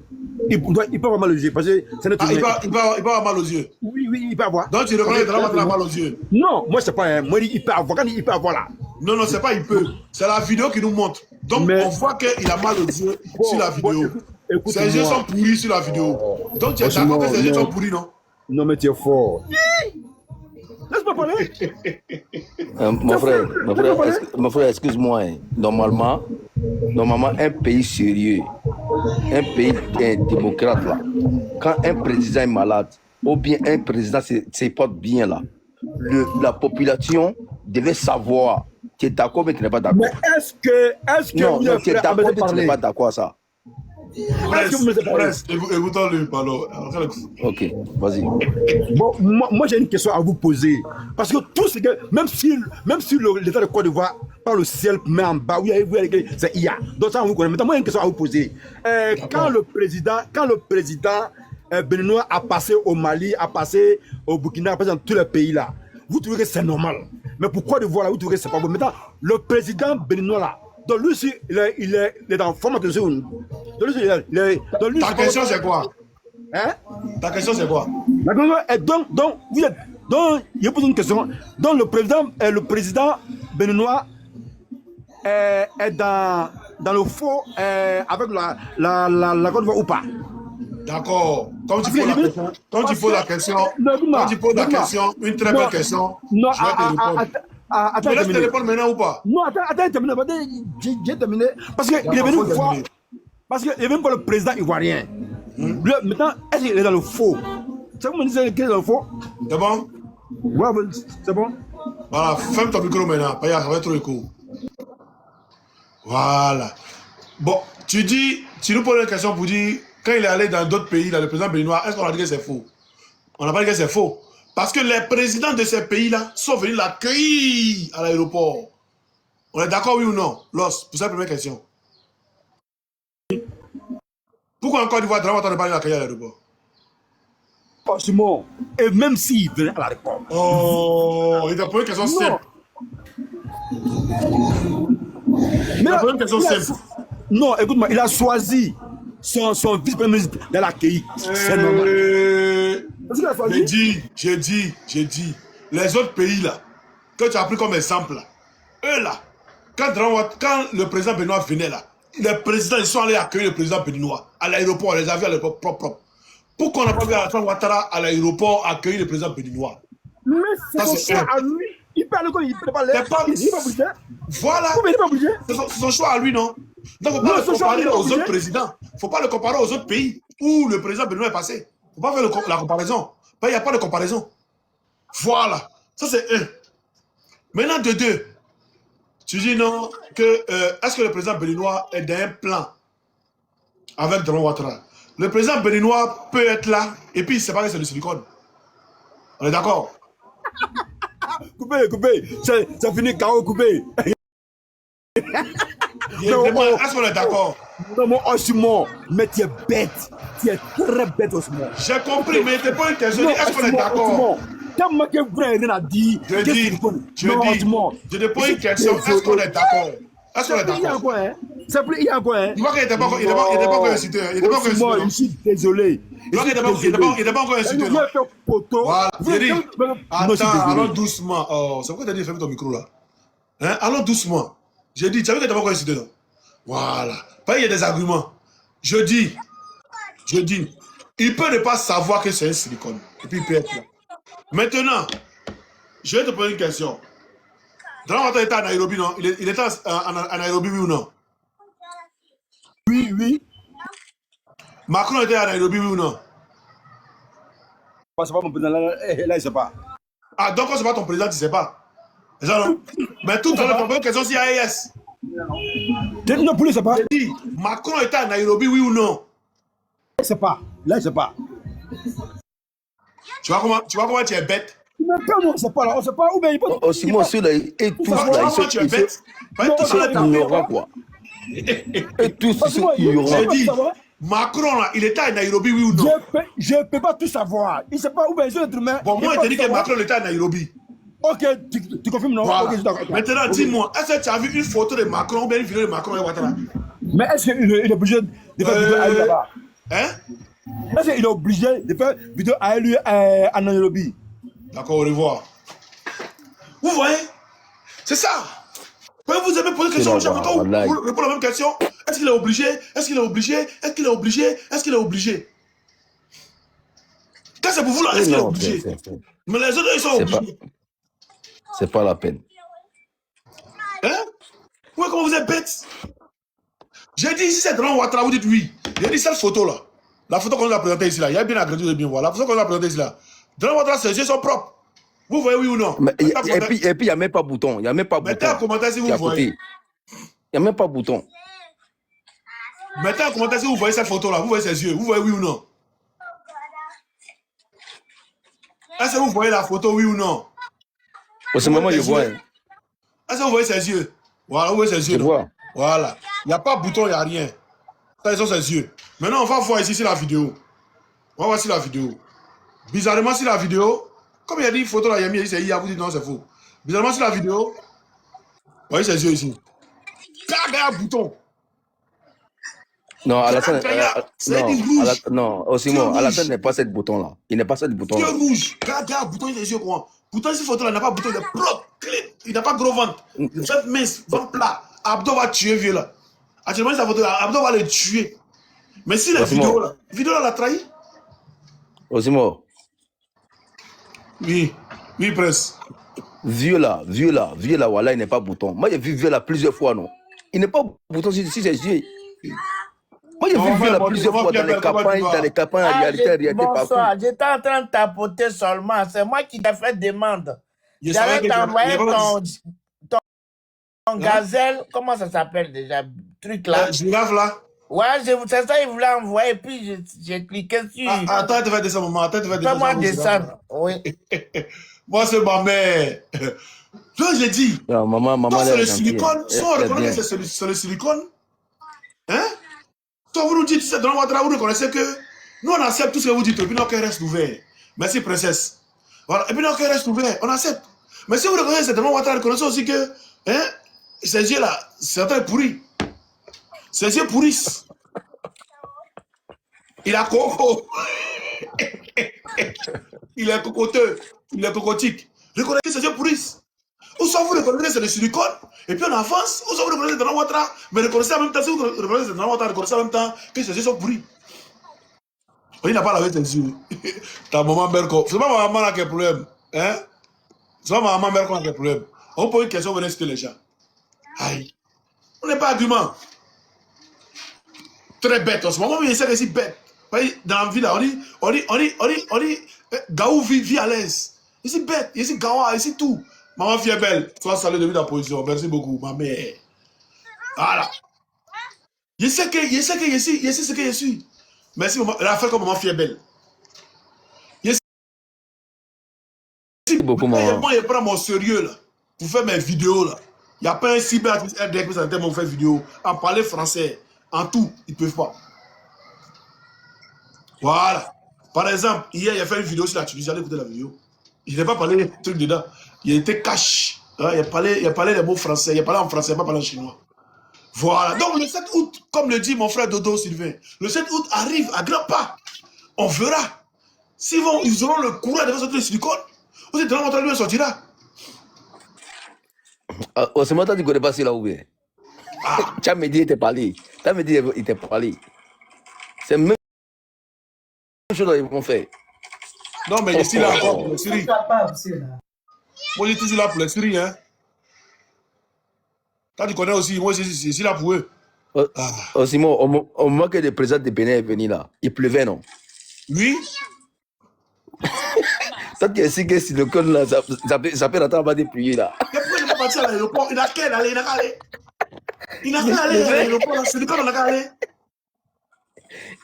Il peut avoir mal aux yeux parce que c'est notre. Ah, il peut avoir mal aux yeux. Oui, il peut avoir. Donc, tu reconnais que tu as mal aux yeux. Non, moi, je sais pas. Hein. Moi, il peut avoir. Quand il peut avoir là. Non, non, c'est pas il peut. C'est la vidéo qui nous montre. Donc, Mais- on voit qu'il a mal aux yeux sur la vidéo. Écoute, Ses yeux sont pourris sur la vidéo. Donc, tu es d'accord que ses yeux sont pourris, non? Non, mais tu es fort. Laisse-moi parler. Mon frère, excuse-moi. Hein. Normalement, un pays sérieux, un pays démocrate, là, quand un président est malade, ou bien un président se porte bien, là, la population devait savoir. Tu es d'accord, mais tu n'es pas d'accord. Mais est-ce que Non, vous non, êtes tu es prêt à d'accord, me mais tu n'es parler? pas d'accord à ça. Presse, écoutons-le, pardon. Ok, vas-y. Bon, moi j'ai une question à vous poser. Parce que tout ce que, même si l'État de Côte d'Ivoire par le ciel met en bas, c'est IA. Donc ça on vous connaît. Maintenant, moi j'ai une question à vous poser. Quand le président béninois a passé au Mali, a passé au Burkina, a passé dans tous les pays là, vous trouvez que c'est normal. Mais pour Côte d'Ivoire là, vous trouvez que c'est pas bon. Maintenant, le président béninois là, donc lui aussi, il est en formation. Ta question, c'est quoi? Hein? Ta question, c'est quoi? La question est donc, vous êtes, donc, je pose une question. Donc, le président béninois est dans le faux avec la Côte d'Ivoire ou pas? D'accord. Quand tu poses la question, une très belle question, Non, je vais te répondre. attends, Tu laisses te répondre maintenant ou pas? non, attends, terminé. J'ai terminé. Parce qu'il est venu faut voir. terminer. Parce qu'il est venu voir le président ivoirien. Maintenant, est-ce qu'il est dans le faux? C'est vous me dites qu'il est dans le faux? C'est bon? Ouais, c'est bon? Voilà, ferme ton micro maintenant. Pas ça va être trop écho. Voilà. Bon, tu nous poses une question pour dire, quand il est allé dans d'autres pays, là, le président béninois, est-ce qu'on a dit que c'est faux? On n'a pas dit que c'est faux. Parce que les présidents de ces pays-là sont venus l'accueillir à l'aéroport. On est d'accord, oui ou non? Los, pour cette première question. Pourquoi encore une fois, Dramata n'a pas l'accueillir à l'aéroport? Franchement, et même s'il venait à la réponse. Oh, il t'a posé une question simple. Mais t'a posé une question simple. Non, écoute-moi, il a choisi son vice-premier ministre de l'accueillir. C'est normal. Est-ce qu'il a choisi? J'ai dit, les autres pays là, que tu as pris comme exemple là, eux là, quand le président béninois venait là, les présidents ils sont allés accueillir le président béninois à l'aéroport, les avions à l'aéroport propre. Pourquoi on n'a pas vu Alassane Ouattara à l'aéroport accueillir le président béninois? Mais c'est son choix à lui. Il peut aller comme il peut pas aller. Il n'est pas obligé. Voilà. Il n'est pas obligé. C'est son choix à lui, non? Donc, il ne faut pas le comparer aux autres présidents. Il ne faut pas le comparer aux autres pays où le président béninois est passé. Il ne faut pas faire la comparaison. Il n'y a pas de comparaison. Voilà. Ça, c'est un. Maintenant, de deux. Tu dis non, est-ce que le président béninois est dans un plan avec Dramane Ouattara? Le président béninois peut être là et puis il ne sait pas que c'est le silicone. On est d'accord? Coupé. Ça finit KO coupé. Est-ce qu'on est d'accord? Non, mon Osimo, mais tu es bête. Tu es très bête, Osimo. J'ai compris, mais t'es pas une question. Est-ce qu'on est d'accord? tellement que vous n'avez rien à dire. Je dis, je te pose une question. Est-ce qu'on est d'accord? Est-ce qu'on est d'accord? Il y a quoi, hein? Tu vois qu'il n'était pas encore incité. Il n'était pas encore incité. Je suis désolé. Tu vois qu'il n'était pas encore incité. Voilà. J'ai dit, attends, allons doucement. Oh, c'est pourquoi tu as dit ferme ton micro là? Hein? Allons doucement. J'ai dit, tu as vu qu'il n'était pas encore incité, non? Voilà. Pas il y a des arguments. Je dis, il peut ne pas savoir que c'est un silicone. Et puis il peut être là. Maintenant, je vais te poser une question. Dans votre état à Nairobi, non? Il était à Nairobi, oui ou non? Oui. Macron était à Nairobi, oui ou non? C'est pas mon président, là, il sait pas. Ah, donc quand c'est pas ton président, tu sais pas. C'est ça, non? Mais tout à l'heure, une question sur AES. Non, pour lui, c'est pas. Je dis, Macron était à Nairobi, oui ou non? Il sait pas. Là, il sait pas. Tu vois comment tu es bête? Mais non, c'est pas là, on sait pas où, mais il peut. Aussi, moi, ceux-là, et tous là, ils sont ignorants, quoi. Et tous, ils sont ignorants. J'ai dit, Macron, là, il était à Nairobi, oui ou non? Je ne peux pas tout savoir. Il ne sait pas où, mais ils sont être humains. Bon, moi, je te dis que Macron était à Nairobi. Ok, tu confirmes, non? Voilà. Okay, maintenant, dis-moi, est-ce que tu as vu une photo de Macron ou bien une vidéo de Macron et Ouattara? Mais est-ce qu'il est obligé de faire vidéo à lui là-bas? Hein? Est-ce qu'il est obligé de faire vidéo à lui à Nairobi? D'accord, au revoir. Vous voyez? C'est ça. Vous avez posé une question, vous répondez à la même question. Est-ce qu'il est obligé? Est-ce qu'il est obligé? Est-ce qu'il est obligé? Est-ce qu'il est obligé? Quand c'est pour vous, là, est-ce qu'il est obligé? Mais les autres, ils sont obligés. C'est pas la peine. Hein? Ouais, comment vous êtes bête? J'ai dit, si c'est Draman Ouattara, vous dites oui. J'ai dit, cette photo-là, la photo qu'on nous a présentée ici, là, il y a bien agrandi, vous allez bien voir. La photo qu'on nous a présentée ici, là, Draman Ouattara, ses yeux sont propres. Vous voyez oui ou non? Mais, et puis, il n'y a même pas bouton. Il n'y a même pas bouton. Mettez un commentaire si vous voyez. Il n'y a même pas bouton. Mettez un commentaire si vous voyez cette photo-là. Vous voyez ses yeux. Vous voyez oui ou non? Est-ce que vous voyez la photo, oui ou non? Au ce moment, je vois. Est-ce que vous voyez ses yeux? Voilà, vous voyez ses yeux. Je vois. Voilà. Il n'y a pas de bouton, il n'y a rien. Ça, ils sont ses yeux. Maintenant, on va voir ici sur la vidéo. On va voir sur la vidéo. Bizarrement, sur la vidéo, comme il y a dit une photo là, il y a mis, c'est IA, vous dites non, c'est faux. Bizarrement, sur la vidéo, vous voyez ses yeux ici. Il y a un bouton. Non, Alassane, non, Simon, Alassane n'est pas ce bouton-là. Il n'est pas ce bouton-là. Yeux rouge. Regarde, bouton, il a les yeux quoi. Pourtant, cette photo-là n'a pas de bouton, il est propre, clean. Il n'a pas gros ventre. Il est mince, ventre plat. Abdo va tuer vieux là. Actuellement, sa photo là, Abdo va le tuer. Mais si la vidéo là l'a trahi. Osimo. Oui, presse. Vieux là, voilà, il n'est pas bouton. Moi, j'ai vu vieux là plusieurs fois, non. Il n'est pas bouton si ses yeux. Moi, j'ai vu vieux là plusieurs fois dans les campagnes, en réalité, bonsoir, j'étais en train de tapoter seulement. C'est moi qui t'ai fait demande. J'allais t'envoyer ton gazelle, comment ça s'appelle déjà? Truc là. Girafe là. Ouais, c'est ça, il voulait envoyer, puis j'ai cliqué sur. Attends, tu vas descendre, maman. Fais-moi descendre. Oui. Moi, c'est ma mère. Là, j'ai dit. Non, maman, c'est le silicone. Si on reconnaît que c'est le silicone, hein? Toi, vous nous dites, c'est dans votre vous reconnaissez que nous, on accepte tout ce que vous dites, et puis nos cœurs restent ouverts. Merci, princesse. Voilà, et puis nos cœurs restent ouverts, on accepte. Mais si vous reconnaissez, c'est dans votre reconnaissez aussi que, hein, ces yeux-là, c'est en train de pourrir. Ses yeux pourrissent. Il a coco. Il est cocoteux. Il est cocotique. Reconnaissez que ses yeux pourrissent. Ou soit vous reconnaissez que c'est le silicone, et puis on avance, ou soit vous reconnaissez que c'est dans votre mais reconnaissez en même temps, si vous reconnaissez que c'est dans votre reconnaissez en même temps que ses yeux sont pourris. Il n'a pas lavé ses yeux. Ta maman Berko. C'est pas ma maman là qui a problème. Hein? C'est pas ma maman Berko qui a problème. On pose une question, vous venez citer les gens. Aïe. On n'est pas argument. Très bête en ce moment, mais il sait que c'est bête. Dans la vie là, on dit, Gaou vit à l'aise. Ici bête, ici Gawa, ici tout. Maman fille est belle, sois salué depuis ta position. Merci beaucoup, ma mère. Voilà. Je sais que je sais ce que je suis. Merci, maman. Elle a fait comme maman fille est belle. Je sais beaucoup, maman. Moi, je prends mon sérieux là. Pour faire mes vidéos là. Il n'y a pas un cyberartiste RDC qui s'entend pour faire vidéo. En parler français. En tout, ils ne peuvent pas. Voilà. Par exemple, hier, il a fait une vidéo sur la Tunisie. Allez écouter la vidéo. Il n'a pas parlé des trucs dedans. Il était cash. Hein, il a parlé des mots français. Il a parlé en français, il n'a pas parlé en chinois. Voilà. Donc le 7 août, comme le dit mon frère Dodo Sylvain, le 7 août arrive à grands pas. On verra. Ils auront le courage de faire sortir le silicone. Aussi, dans notre lui sortira. Au ce moment, tu ne connais pas cela ou bien? Tu as me dit, il t'a parlé. Tu as me dit, il t'a parlé. C'est la même chose qu'ils vont faire. Non, mais je suis là pour les Syries. Moi, je suis toujours là pour les Syries. Hein. Quand tu connais aussi, moi, je suis là pour eux. Simon, au moment que le président de Bénin est venu là, il pleuvait, non? Oui. Ça qui est si que si le code là, ça peut attendre avant de prier là. Mais pourquoi il n'est pas parti à l'aéroport? Il n'a qu'à aller, il n'a qu'à aller. Il n'a qu'à aller à l'aéroport, c'est le code, on n'a qu'à aller.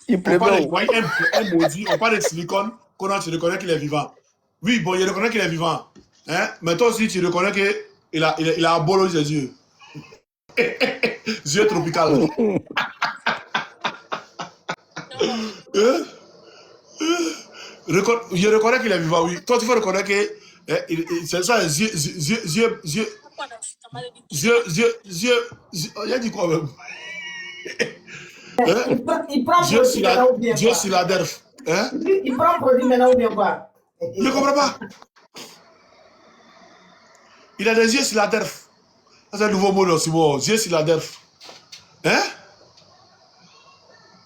Il pleuvait. Un maudit, on parle de silicone, quand tu reconnais qu'il est vivant. Oui, bon, il reconnaît qu'il est vivant. Hein? Mais toi aussi, tu reconnais qu'il a un bolo des yeux. Yeux tropical. Je reconnais qu'il est vivant, oui. Toi, tu faut reconnaître que c'est ça, yeux. Il a dit quoi même? Il prend produit maintenant ou bien Dieu quoi? sur la derf. Hein? Il prend produit maintenant ou bien quoi? Je ne comprends pas. Il a des yeux sur la derf. C'est un nouveau mot, là, Simon. Yeux sur la derf. Hein?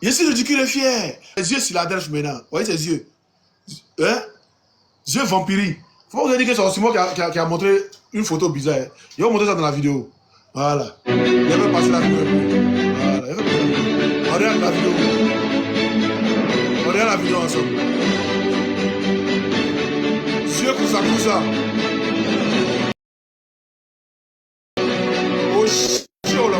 Je suis ridicule et fier. Les yeux sur la derf maintenant. Vous voyez ses yeux? Hein? Yeux vampiriques. Faut pas vous dire que c'est Simon qui a montré une photo bizarre. Il va montrer ça dans la vidéo. Voilà. Il va passer la vidéo. Voilà. Il va passer la vidéo. On regarde la vidéo. On regarde la vidéo ensemble. Yeux pour ça. Oh, chaud là.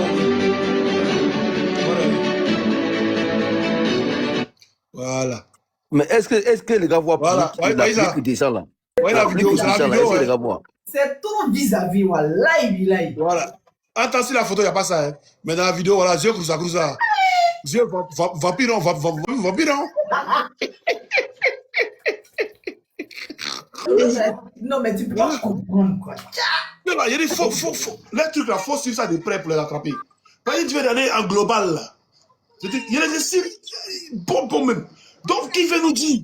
Voilà. Mais est-ce que les gars voient voilà. la pluie qui descend là? Ouais, la vidéo, c'est la vidéo. Les gars voient. C'est tout vis-à-vis, wallahi. Voilà. Attention, la photo, il n'y a pas ça. Hein. Mais dans la vidéo, voilà, Dieu cruza. Dieu vampiron. Non, mais tu peux pas comprendre quoi. Mais là, il y a des faux. Les trucs là, faut suivre ça de près pour les attraper. Quand tu veux aller en global là, il y a des styles bon même. Donc, qui veut nous dire?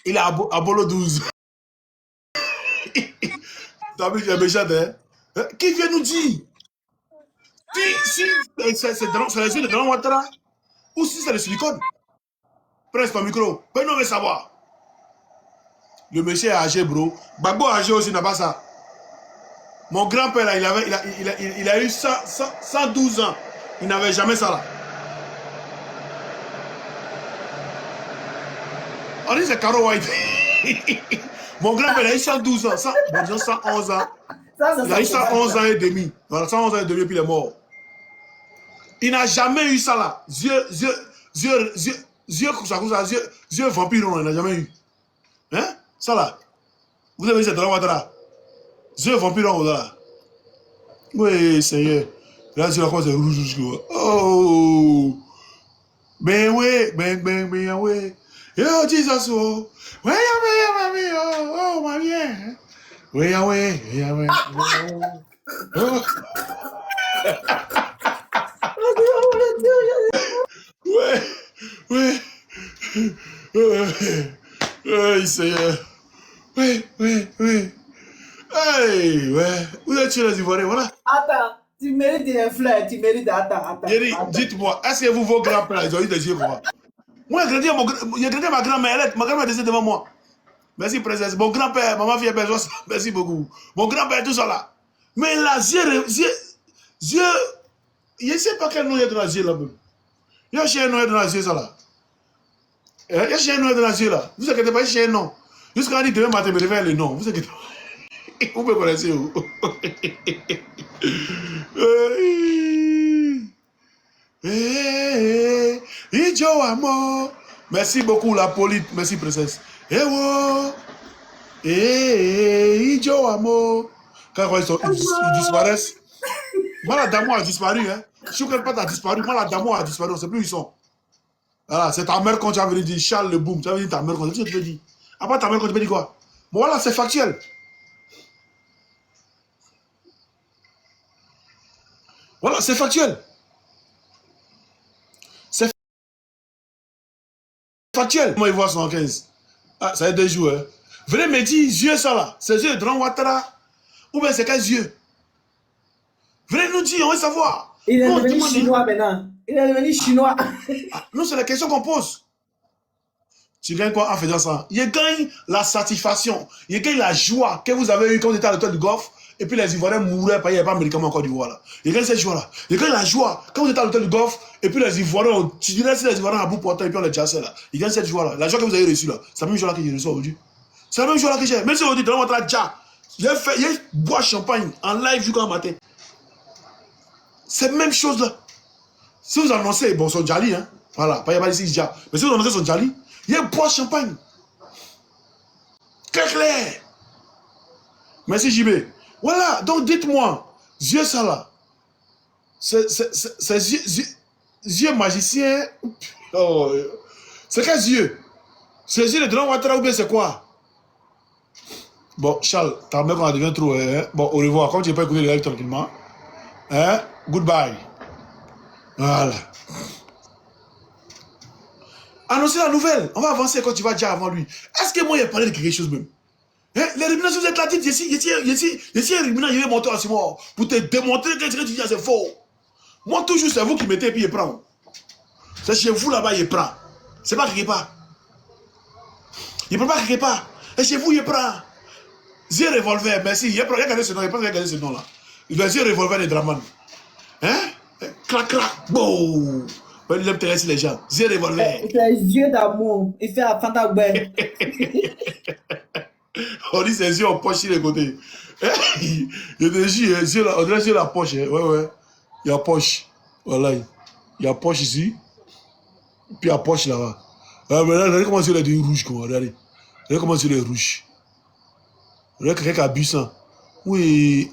Il est à Bolo 12. T'as vu qu'il est méchant, hein? Qui vient nous dire? Si c'est les yeux de Grand Ouattara ou si c'est le silicone? Presse ton micro. Ben non, mais savoir. Le monsieur est âgé, bro. Bagbo est âgé aussi, n'a pas ça. Mon grand-père, là, il a eu 112 ans. Il n'avait jamais ça, là. On dit c'est Caro White. Mon grand-père, il a eu 112 ans. 111 ans. Il a eu 111 ans et demi. Voilà, 111 ans et demi, puis il est mort. Il n'a jamais eu ça, là. Yeux vampire, il n'a jamais eu. Hein? Ça, là. Vous avez vu, c'est dans la Ouattara. Yeux vampire, là. Oui, Seigneur. Là, c'est la croix, c'est rouge. Oh! Ben oui, ben oui. Yo, Jesus, oh. Ouais, oh, ma bien. Oui, oui. Oh. Ouais. Oui, Seigneur. Oui. Hey, ouais. Vous êtes chez les Ivoiriens, voilà. Attends, tu mérites des fleurs, attends. Dites-moi, est-ce que vos grands-pères, ils ont eu des yeux comme moi? Moi, j'ai grandi ma grand-mère, ma grand-mère était devant moi. Merci, princesse. Mon grand-père, maman, fille, merci beaucoup. Mon grand-père, tout ça là. Mais là, je ne sais pas quel nom il y a dans la yeux là même. Il y a un chien noir dans la yeux ça là. Il y a un chien noir dans la yeux là. Vous inquiétez pas, il y a un chien non. Jusqu'à dit demain matin, me réveille le nom. Vous inquiétez pas. Vous me connaissez où? Ijo amo. Merci beaucoup la police. Merci princesse. Ijo amo. Quand ils disparaissent. Maladamo a disparu. Hein. Choukran Pat a disparu. Maladamo a disparu. On ne sait plus où ils sont. Voilà, c'est ta mère quand tu as venu dire Charles le Boom. Tu as venu ta mère quand tu as dit. Après, ta mère, quand tu me dis quoi? Bon, voilà, c'est factuel. Voilà, c'est factuel. C'est factuel. Comment il voit 115? Ah, ça fait 2 jours. Hein. Venez me dire, yeux ça là. C'est yeux de Dran Ouattara. Ou bien c'est quels yeux? Venez nous dire, on veut savoir. Il est devenu chinois maintenant. Il est devenu chinois. Nous, c'est la question qu'on pose. Tu gagnes quoi en faisant ça? Il gagne la satisfaction. Il gagne la joie que vous avez eue quand vous étiez à l'hôtel du Golfe. Et puis les Ivoiriens mouraient parce qu'il n'y avait pas de médicaments en Côte d'Ivoire. Là. Il gagne cette joie-là. Il gagne la joie quand vous étiez à l'hôtel du Golfe. Et puis les Ivoiriens, tu dirais si les Ivoiriens à bout portant et puis on les chassait là. Il gagne cette joie-là. La joie que vous avez reçue là. C'est la même joie-là que j'ai reçue aujourd'hui. C'est la même joie-là que j'ai. Même si aujourd'hui, dans votre déjà, il boit champagne en live jusqu'au matin. C'est la même chose là. Si vous annoncez, bon, son Djali, hein. Voilà, il n'y a pas ici déjà. Mais si vous annoncez son Djali, il boit champagne. Clair. Merci JB. Voilà, donc dites-moi, yeux ça là, c'est yeux magiciens. Oh, c'est quels yeux? C'est yeux de Dran Ouattara ou bien c'est quoi? Bon, Charles, ta mère on devient trop. Hein? Bon, au revoir. Comme tu n'as pas écouté le live tranquillement. Hein? Goodbye. Voilà. Annoncez la nouvelle. On va avancer quand tu vas déjà avant lui. Est-ce que moi, il a parlé de quelque chose même? Hein? Les ruminations, vous êtes là, dites, ici, un ruminant, il est monté à Simon pour te démontrer que ce que tu dis, c'est faux. Moi, toujours, c'est vous qui mettez et puis il prend. C'est chez vous là-bas, il prend. C'est pas quelque part. Il ne prend pas quelque part. Et chez vous, il prend. Zé revolver, merci. Il a gardé ce nom, il a pas gardé ce nom là. Il doit dire revolver de Draman. Hein? Clac, clac, boum. Il aime intéresser les gens. Zé revolver. C'est yeux d'amour. Il fait la Fanta Gwen. On dit ses yeux en poche sur les côtés. Il y a des yeux là, on dirait sur la poche. Hein. Ouais. Il y a poche. Voilà. Il y a poche ici. Puis il y a poche là-bas. Mais là, regardez comment c'est les rouges. Regardez comment c'est les rouges. Regardez quelqu'un qui a bu ça. Oui.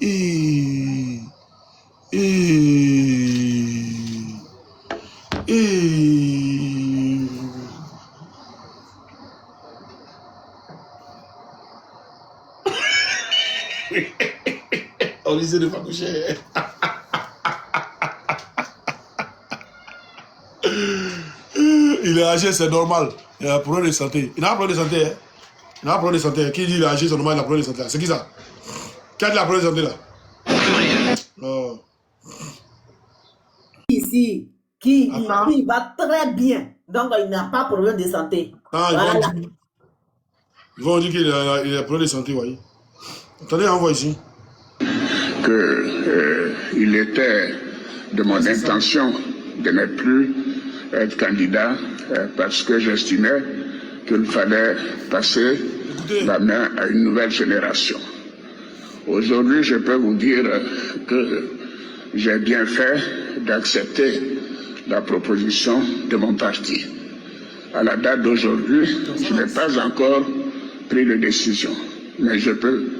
On disait de pas coucher. Il est âgé, c'est normal. Il a un problème de santé. Il n'a pas de problème de santé. Hein. Il n'a pas de problème de santé. Qui dit qu'il est âgé, c'est normal, il a un problème de santé. C'est qui ça? Qui a de la problème de santé là? Oh. Ici, qui va très bien. Donc, il n'a pas de problème de santé. Ah, Voilà. ils vont dire qu'il a un problème de santé, voyez. Attendez, envoie ici. Il était de mon intention de ne plus être candidat parce que j'estimais qu'il fallait passer la main à une nouvelle génération. Aujourd'hui, je peux vous dire que j'ai bien fait d'accepter la proposition de mon parti. À la date d'aujourd'hui, je n'ai pas encore pris de décision, mais je peux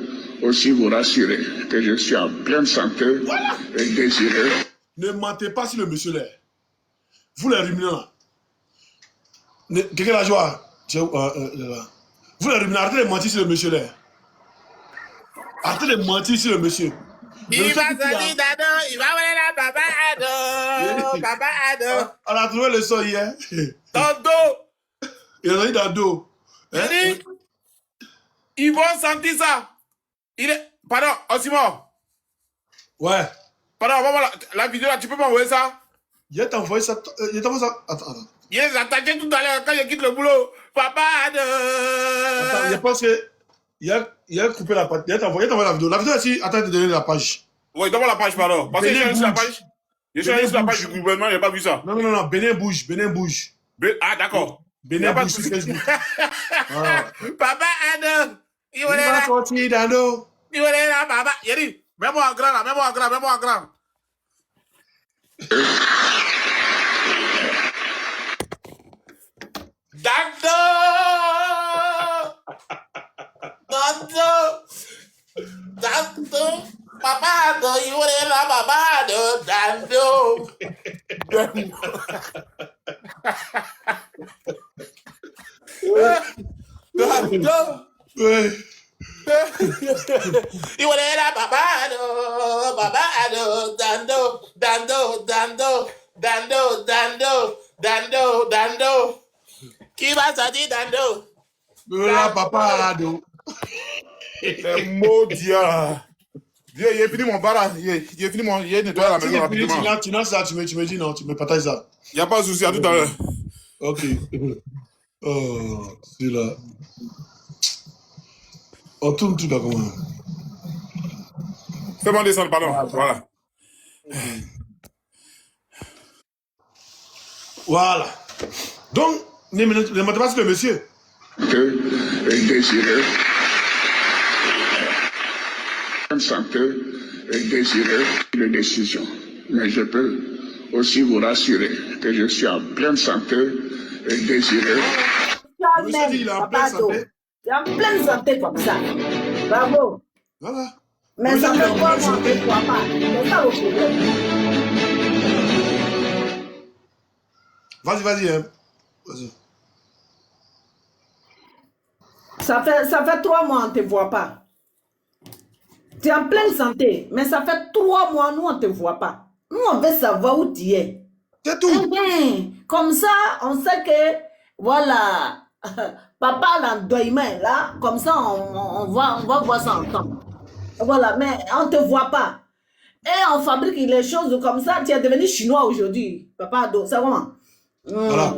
aussi vous rassurer que je suis en pleine santé et désireux. Ne mentez pas sur le monsieur là. Vous les ruminants là. Quelqu'un la joie. Vous les ruminants, arrêtez de mentir sur le monsieur là. Arrêtez de mentir sur le monsieur. Il va sortir d'Ado, il va voir la papa Ado. Papa Ado. On a trouvé le son hier. Ton dos. Il a dit dans le dos. Hein? Il dit, ils vont sentir ça. Il est... Pardon, Osimon. Ouais. Pardon, voilà, la vidéo là, tu peux m'envoyer ça? Il t'a envoyé ça. Attends. Il est attaqué tout à l'heure quand je quitte le boulot. Papa Ado. Attends, je pense que. Il a coupé la pâte. Il t'a envoyé la vidéo. La vidéo ici, attends de donner la page. Oui, donne-moi la page, pardon. Parce que je suis allé sur la page. Je suis allé sur la page Bouge. du gouvernement, j'ai pas vu ça. Non. Bénin bouge. Ah, d'accord. Bénin bouge sur Facebook. Voilà. Papa Ado. Il Il va sortir dans l'eau. est là, papa. Il a dit, mets-moi en grand là, mets-moi en grand. Dando. Papa Ado, il est là, papa Ado. Dando. Ouais. You want to babado, babado, dando, dando, dando, dando, dando, dando, dando. Qui va sortir dando? Là, papa, ado. Les maudits. Vieux, il a fini mon bar là. Il a fini mon. Il a nettoyé la Si maison c'est fini, rapidement. tu lances ça, tu me dis non, tu me partages ça. Il n'y a pas de souci, à tout à l'heure. Ok. Oh, c'est là. On tourne tout là comment? Fais-moi descendre, pardon. Voilà. Voilà. Donc, ne mentez pas sur le monsieur. Que désirer bonne santé et désirer les décisions. Mais je peux aussi vous rassurer que je suis en pleine santé et désirer. Le monsieur dit qu'il est en pleine santé. Tu es en pleine santé comme ça. Bravo. Voilà. Mais Le ça monsieur fait dit qu'il est en 3 pleine mois que santé. tu ne vois pas. C'est ça le problème. Vas-y, hein. Vas-y. Ça fait 3 mois on ne te voit pas. Tu es en pleine santé, mais ça fait 3 mois, nous, on ne te voit pas. Nous, on veut savoir où tu es. C'est tout. Comme ça, on sait que, voilà, papa l'endeuillement là, comme ça, on va voir ça ensemble. Voilà, mais on ne te voit pas. Et on fabrique les choses comme ça. Tu es devenu chinois aujourd'hui, papa, c'est comment? Voilà.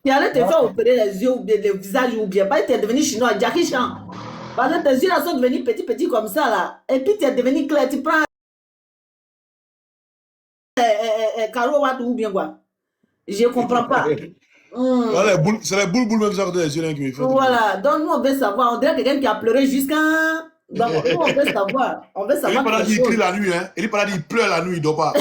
Tu allais te faire opérer les yeux ou bien le visage ou bien pas, tu es devenu chinois, Jackie Chan. Parce que tes yeux là sont devenus petits comme ça là. Et puis tu es devenu clair, tu prends Caro Watt ou bien quoi. Je ne comprends pas. Voilà, c'est les boules même ça que les yeux là qui me font. Voilà, donc nous on veut savoir. On dirait quelqu'un qui a pleuré jusqu'à. Donc nous on veut savoir. On veut Il savoir. est pas là, quelque il chose. crie la nuit, hein. Il est pas là, il pleure la nuit, il dort pas.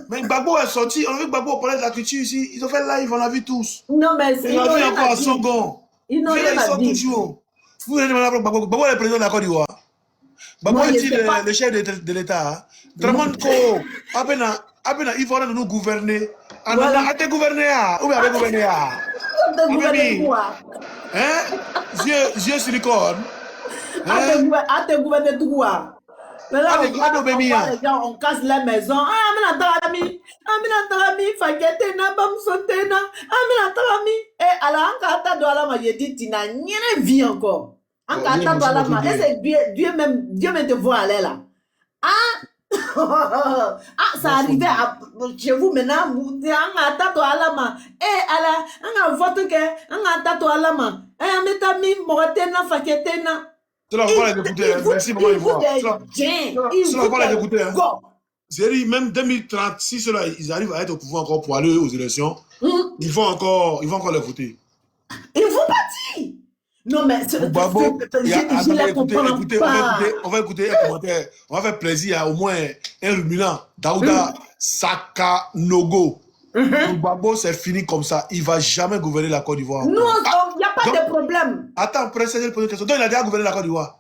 Mais Gbagbo est sorti, on a vu Gbagbo parler de la culture ici. Ils ont fait live, on l'a vu tous. Non, mais c'est. On l'a vu encore à Songon. Ils n'ont rien Ils à sortent dire. toujours. Vous avez demandé à Gbagbo. Gbagbo est le président de la Côte d'Ivoire. Gbagbo Moi, je est sais pas. le chef de l'État. Tramon Ko, à peine il faut nous gouverner. Voilà. À te gouverner, ou bien à te gouverner. On te gouverne quoi? Hein? Yeux silicone. À te gouverner tout quoi? Mais là, on voit les gens, on casse la maison. Ah, mais la fakete na bam sauté na. Ah, mais la talami. Et alors, en kata de la ma, j'ai dit, tu n'as rien vie encore. En kata de la ma, et c'est Dieu même te voit aller là. Ah, ça arrivait chez vous maintenant. En kata de la ma. Eh, alors, en vote que, en kata de la ma. Eh, mais t'as mis mortena fakete na. Tu vas pas les écouter, merci maman Ivoire. Tu vas pas les écouter. C'est même 2036, là, ils arrivent à être au pouvoir encore pour aller aux élections. Ils vont encore les voter. Ils vont partir. Non, mais Gbagbo, je les comprends pas. on va écouter un commentaire. On va faire plaisir à au moins un ruminant. Daouda Sakanogo. Gbagbo, c'est fini comme ça. Il ne va jamais gouverner la Côte d'Ivoire. Non, il n'y a pas de problème. Attends, précédez le poser une question. Donc, il a déjà gouverné la Côte d'Ivoire.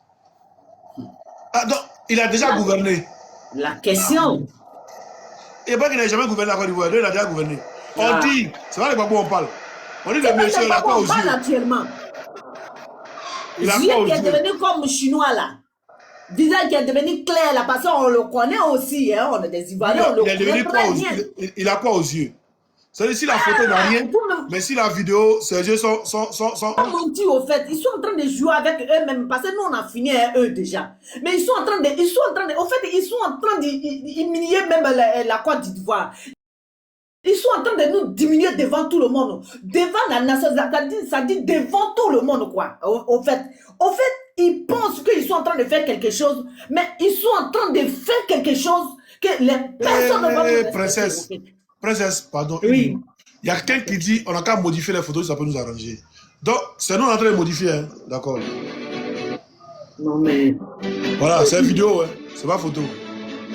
Ah, donc, il a déjà gouverné. La question. Et pas qu'il n'a jamais gouverné la Côte d'Ivoire. Donc, il a déjà gouverné. On dit, c'est pas les Gbagbo on parle. On dit le monsieur, il a quoi aux yeux? Actuellement. Il a Yeux quoi aux qui est yeux? devenu comme chinois là. Visage qui est devenu clair là, parce qu'on le connaît aussi, hein, on est des Ivoiriens, on le Il est devenu quoi aux connaît. yeux? Il a quoi aux yeux? C'est-à-dire, si la photo n'a rien, mais si la vidéo, ses yeux sont... Comme on dit au fait, ils sont en train de jouer avec eux-mêmes, parce que nous on a fini avec eux déjà. Mais ils sont en train de, au fait, ils sont en train d'humilier même la Côte d'Ivoire. Ils sont en train de nous diminuer devant tout le monde. Devant la nation, ça dit devant tout le monde, quoi. Au fait, ils pensent qu'ils sont en train de faire quelque chose, mais ils sont en train de faire quelque chose que les personnes ne vont pas princesse, princesse, pardon. Oui. Il y a quelqu'un qui dit on n'a qu'à modifier les photos, ça peut nous arranger. Donc, c'est nous en train de modifier, hein. D'accord. Non, mais. Voilà, c'est vidéo, hein. C'est pas photo.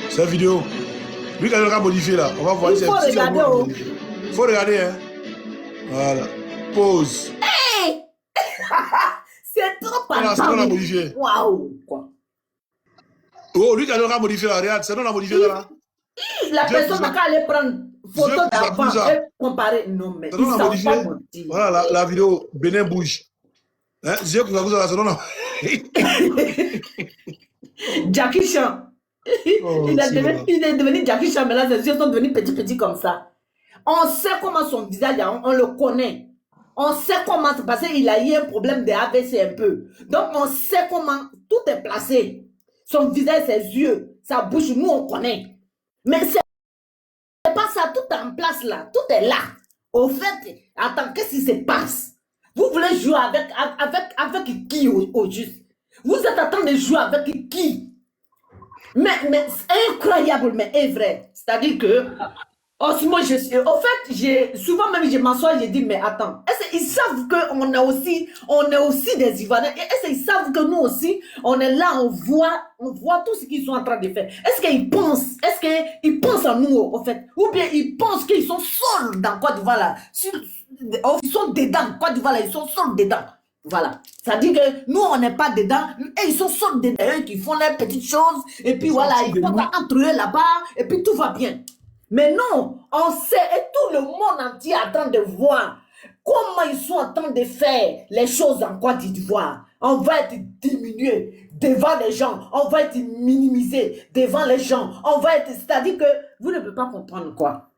C'est vidéo. Lui, quand on a modifié là, on va voir. Il faut regarder. Il faut regarder, hein. Voilà. Pause. Hey! C'est trop Voilà, c'est nous on a pas. modifié. Waouh! Quoi? Oh, lui, quand on a modifié là, regarde, c'est nous on a modifié là. la personne n'a qu'à aller prendre photo d'avant et comparer. Non, mais ils Ça sont donne pas à mentir. Voilà la vidéo, Bénin bouge. Hein, Dieu que ça donne. Jackie Chan. Il est devenu Jackie Chan, mais là, ses yeux sont devenus petits comme ça. On sait comment son visage, on le connaît. On sait comment, parce qu'il a eu un problème de AVC un peu. Donc, on sait comment tout est placé. Son visage, ses yeux, sa bouche, nous, on connaît. Mais c'est pas ça, tout est en place là. Tout est là. Au fait, attends, qu'est-ce qui se passe? Vous voulez jouer avec qui au juste? Vous êtes en train de jouer avec qui? Mais incroyable, mais est vrai. C'est-à-dire que, au fait, souvent même, je m'assois, je dis, mais attends, est-ce qu'ils savent qu'on est aussi des Ivoiriens? Est-ce qu'ils savent que nous aussi, on est là, on voit tout ce qu'ils sont en train de faire? Est-ce qu'ils pensent à nous, au fait? Ou bien ils pensent qu'ils sont seuls dans Côte d'Ivoire, là? Ils sont dedans, Côte d'Ivoire, là, ils sont seuls dedans. Voilà. Ça dit que nous, on n'est pas dedans. Et ils sont seuls dedans. Eux qui font leurs petites choses. Et puis voilà, ils sont entre eux là-bas. Et puis tout va bien. Mais non, on sait. Et tout le monde entier est en train de voir comment ils sont en train de faire les choses en Côte d'Ivoire. On va être diminué devant les gens. On va être minimisé devant les gens. On va être... C'est-à-dire que vous ne pouvez pas comprendre quoi.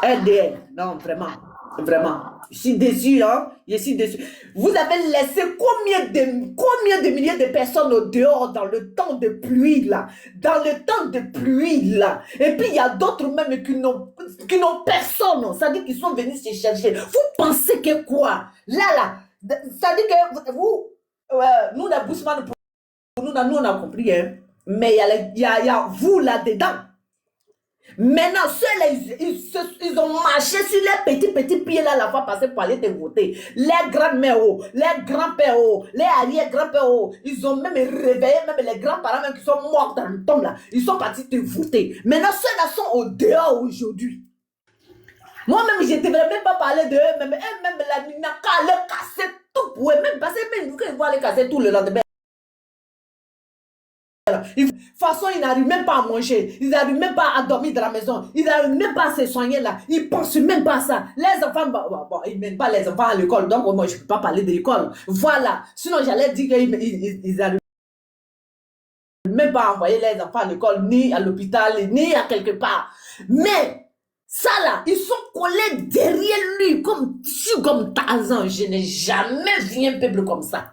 LDL. Non, vraiment. Vraiment. Je suis déçu, hein. Je suis déçu. Vous avez laissé combien de milliers de personnes au dehors dans le temps de pluie, là. Dans le temps de pluie, là. Et puis, il y a d'autres même qui n'ont personne. Ça dit qu'ils sont venus se chercher. Vous pensez que quoi? Là. Ça dit que vous, nous, les Bousman, nous, on a compris, hein. Mais il y a vous là-dedans. Maintenant, ceux-là, ils ont marché sur les petits pieds là la fois passée pour aller te voter. Les grands-mères, les grands-pères, les arrière-grands-pères, ils ont même réveillé, même les grands-parents même qui sont morts dans le tombe là, ils sont partis te voter. Maintenant, ceux-là sont au dehors aujourd'hui. Moi-même, je ne devrais même pas parler de eux, même la Nina, qu'à leur casser tout pour eux, même parce que même ils vont aller casser tout le lendemain. De toute façon, ils n'arrivent même pas à manger, ils n'arrivent même pas à dormir dans la maison, ils n'arrivent même pas à se soigner là, ils pensent même pas à ça. Les enfants, ils ne mènent pas les enfants à l'école, donc moi je ne peux pas parler de l'école. Voilà, sinon j'allais dire qu'ils n'arrivent même pas à envoyer les enfants à l'école, ni à l'hôpital, ni à quelque part. Mais ça là, ils sont collés derrière lui comme tissu, comme Tarzan. Je n'ai jamais vu un peuple comme ça.